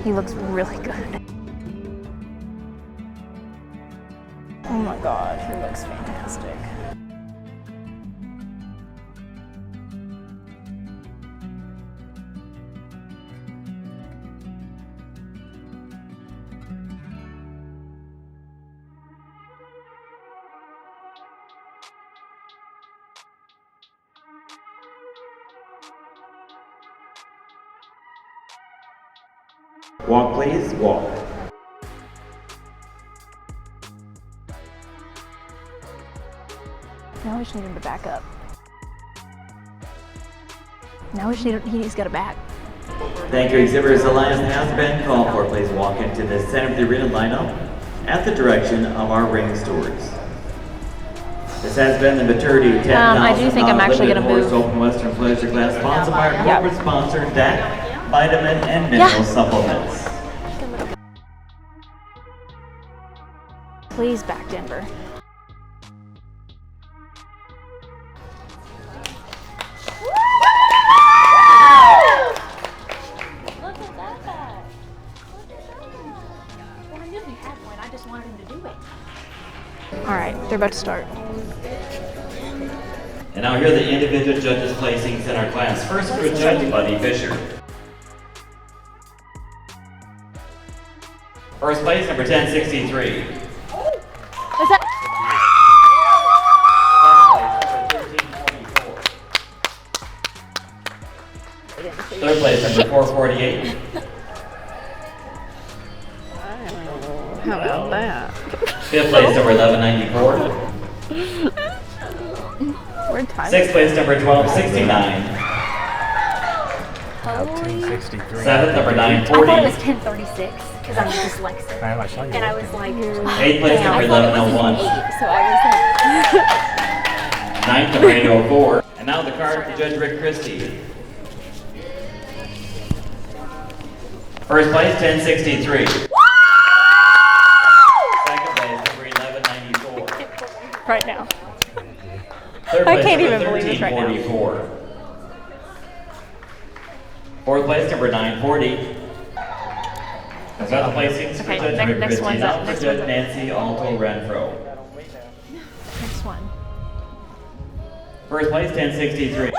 He looks really good. Oh my god, he looks fantastic. Walk, please, walk. Now we just need him to back up. Now we just need he's got to back. Thank you, exhibitors. The line has been called for. Please walk into the center of the arena lineup at the direction of our ring stewards. This has been the Maturity 10,000 I do think I'm actually going to move. Open Western Pleasure Class, sponsored by our corporate sponsor, DAC, vitamin and mineral supplements. Please back, Denver. Look at that guy. Well, I knew he had one. I just wanted him to do it. All right, they're about to start. And now here are the individual judges' placings in our class. First for Judge Buddy Fisher. First place, number 1063. Is that? Third place, number 448. How about that? Fifth place, number 1194. We're tied. Sixth place, number 1269. 1063. Seventh, number I 940. thought it was 1036 because I'm dyslexic. I saw you. And I was like, Eighth place, number I thought it was 1101. 8, so I was like, Ninth, number 804. And now the card for Judge Rick Christie. First place, 1063. Second place, number 1194. Right now. Third I place, can't number even believe this right now. 1344. Fourth place, number 940. That's got the placings for Okay, Judge Rick next Christie. one's Now up, for next Judge one's up. Nancy Alto Renfro. Next one. First place, 1063.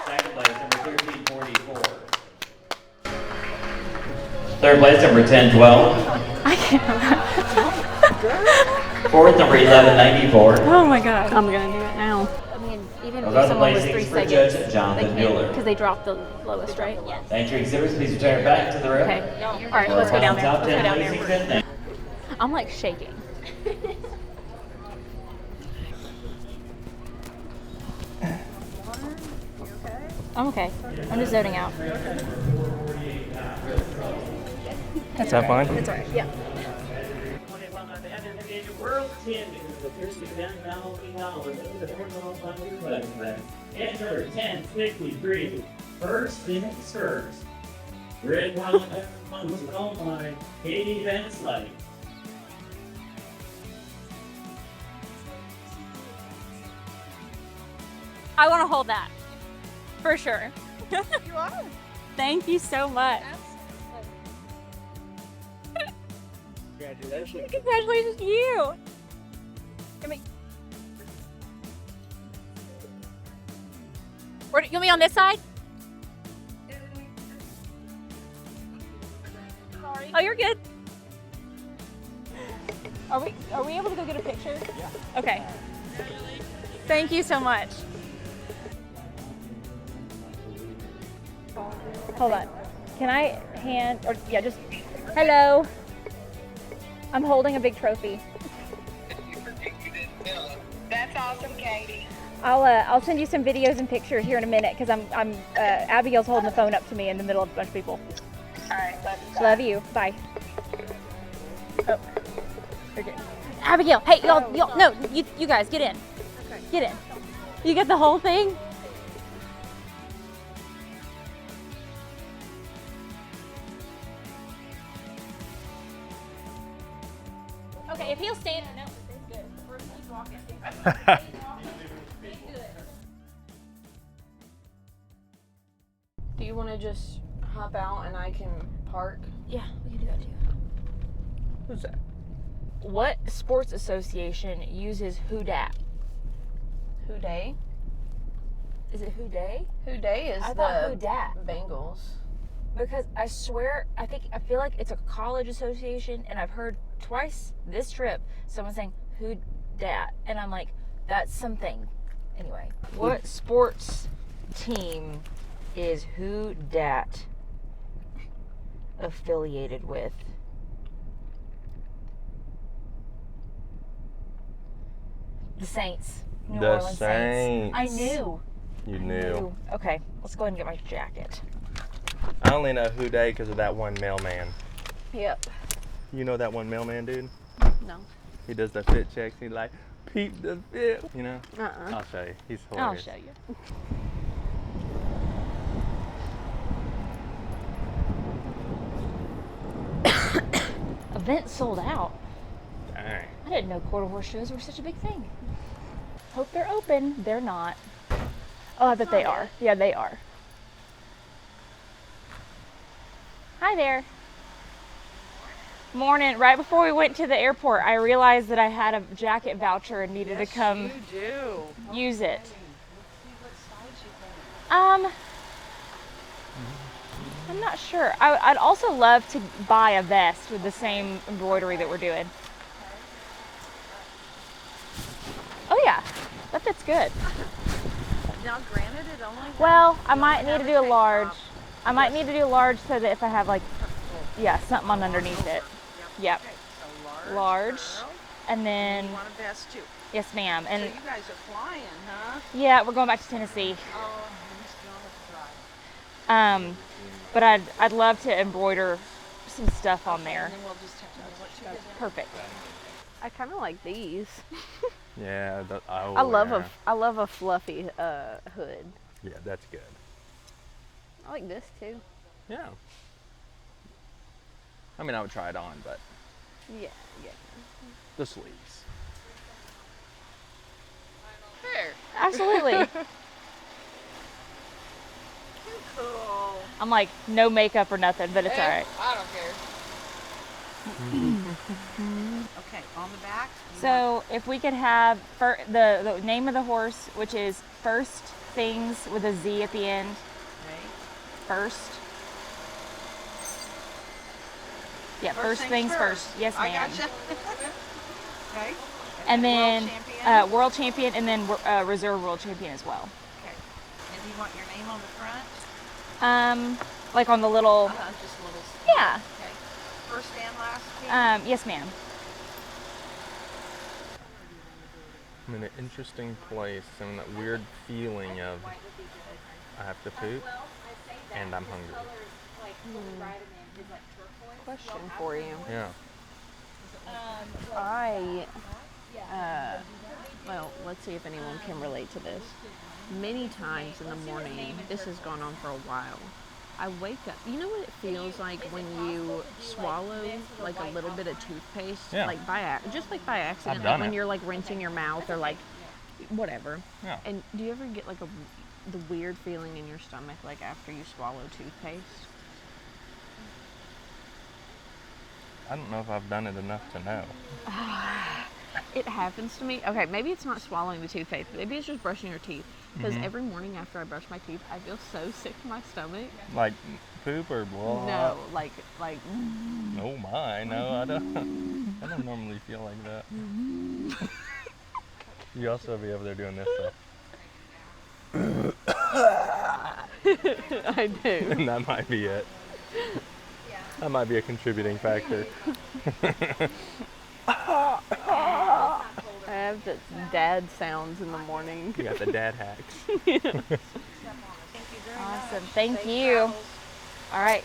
Second place, number 1344. Third place, number 1012. I can't. Fourth, number 1194. Oh my god. I'm gonna do it now. I mean, even Those if are the someone was placings 3 for seconds, Judge Jonathan they Mueller. can't because they dropped the lowest, right? Yes. Thank you, exhibitors. Please return back to the room. Okay. All right, let's go down there. Top Let's go 10 down placings there. in there. I'm like shaking. I'm okay. I'm just zoning out. That's not fine. That's alright. Yeah. World champion of the first event now in the Enter 1063. First things first. Red Wild Months owned by Katie Van Slyke. I want to hold that. For sure. You are. Thank you so much. Congratulations. Congratulations to you. Come here. Where, you want me on this side? Sorry. Oh, you're good. Are we able to go get a picture? Yeah. Okay. Thank you so much. Hold on. Can I just hello. I'm holding a big trophy. That's awesome, Katie. I'll send you some videos and pictures here in a minute because I'm Abigail's holding the phone up to me in the middle of a bunch of people. All right, love you. Love you. Bye. Oh. Okay. Abigail, hey, y'all, no, you guys, get in. Okay. Get in. You get the whole thing? Okay, if he'll stand, no, it's good. We're just walking. Do you want to just hop out and I can park? Yeah, we can do that too. Who's that? What sports association uses Who Dat? Who Day? Is it Who Day? Who Day is I thought the Who Dat. Bengals. Because I swear, I feel like it's a college association, and I've heard twice this trip someone saying Who Dat, and I'm like, that's something. Anyway, what sports team is Who Dat affiliated with? The Saints. New The Orleans Saints. I knew. You knew. Okay, let's go ahead and get my jacket. I only know Who Day because of that one mailman. Yep. You know that one mailman, dude? No. He does the fit checks. He's like, peep the fit. You know? Uh-uh. I'll show you. He's I'll hilarious. show you. Event sold out. Dang. I didn't know quarter horse shows were such a big thing. Hope they're open. They're not. Oh, I bet they are. Yeah, they are. Hi there. Morning. Right before we went to the airport, I realized that I had a jacket voucher and needed to come You do. use it. I'm not sure. I'd also love to buy a vest with the same embroidery that we're doing. Oh yeah, that fits good. Now, granted, it only. Well, I might need to do a large. I might need to do a large so that if I have like, yeah, something on underneath it. Yep. Okay, so Large. girl. And then, You want a vest too. yes ma'am. So And you guys are flying, huh? yeah, we're going back to Tennessee. Oh, you still have to drive. But I'd love to embroider some stuff on there. And then we'll just have to know what you did. Perfect. I kind of like these. Yeah. I love a fluffy hood. Yeah, that's good. I like this too. Yeah. I mean, I would try it on, but Yeah, yeah. the sleeves. There. Absolutely. Cool. I'm like, no makeup or nothing, but it's all right. I don't care. Okay, on the back. So if we could have the name of the horse, which is First Things with a Z at the end. Okay. First. Yeah, first things first. Yes, I ma'am. gotcha. Okay. And then world champion. world champion, and then reserve world champion as well. Okay. And do you want your name on the front? Like on the little. Just a little. Yeah. Okay. First and last. Yes, ma'am. I'm in an interesting place. I'm in that weird feeling of I have to poop and I'm hungry. Question for you. Yeah. Well, let's see if anyone can relate to this. Many times in the morning, this has gone on for a while. I wake up. You know what it feels like when you swallow like a little bit of toothpaste, Yeah. like by accident, I've like done when it. you're like rinsing your mouth or like whatever. Yeah. And do you ever get like the weird feeling in your stomach like after you swallow toothpaste? I don't know if I've done it enough to know. It happens to me. Okay, maybe it's not swallowing the toothpaste. Maybe it's just brushing your teeth. Because every morning after I brush my teeth, I feel so sick to my stomach. Like poop or blah? No, like. Oh my, no, I don't. I don't normally feel like that. You also be over there doing this stuff. I do. And that might be it. That might be a contributing factor. I have the dad sounds in the morning. You got the dad hacks. Awesome. Thank you. All right.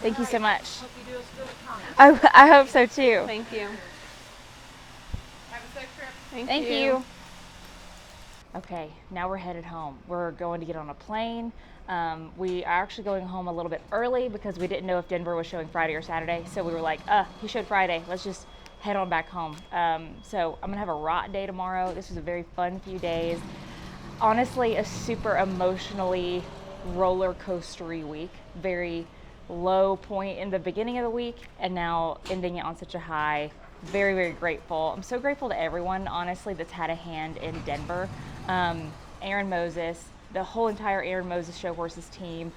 Thank you so much. I hope so too. Thank you. Have a safe trip. Thank you. Okay, now we're headed home. We're going to get on a plane. We are actually going home a little bit early because we didn't know if Denver was showing Friday or Saturday. So we were like, he showed Friday. Let's just head on back home. So I'm gonna have a rot day tomorrow. This was a very fun few days. Honestly, a super emotionally roller coastery week. Very low point in the beginning of the week and now ending it on such a high. Very, very grateful. I'm so grateful to everyone, honestly, that's had a hand in Denver. Aaron Moses, the whole entire Aaron Moses Show Horses team,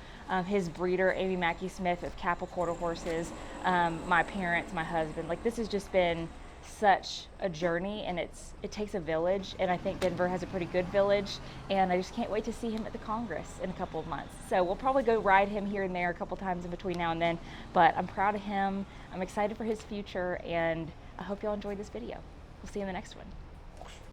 his breeder, Amy Mackey Smith with Capel Quarter Horses, my parents, my husband. Like, this has just been such a journey, and it takes a village, and I think Denver has a pretty good village, and I just can't wait to see him at the Congress in a couple of months. So we'll probably go ride him here and there a couple times in between now and then, but I'm proud of him. I'm excited for his future, and I hope y'all enjoyed this video. We'll see you in the next one.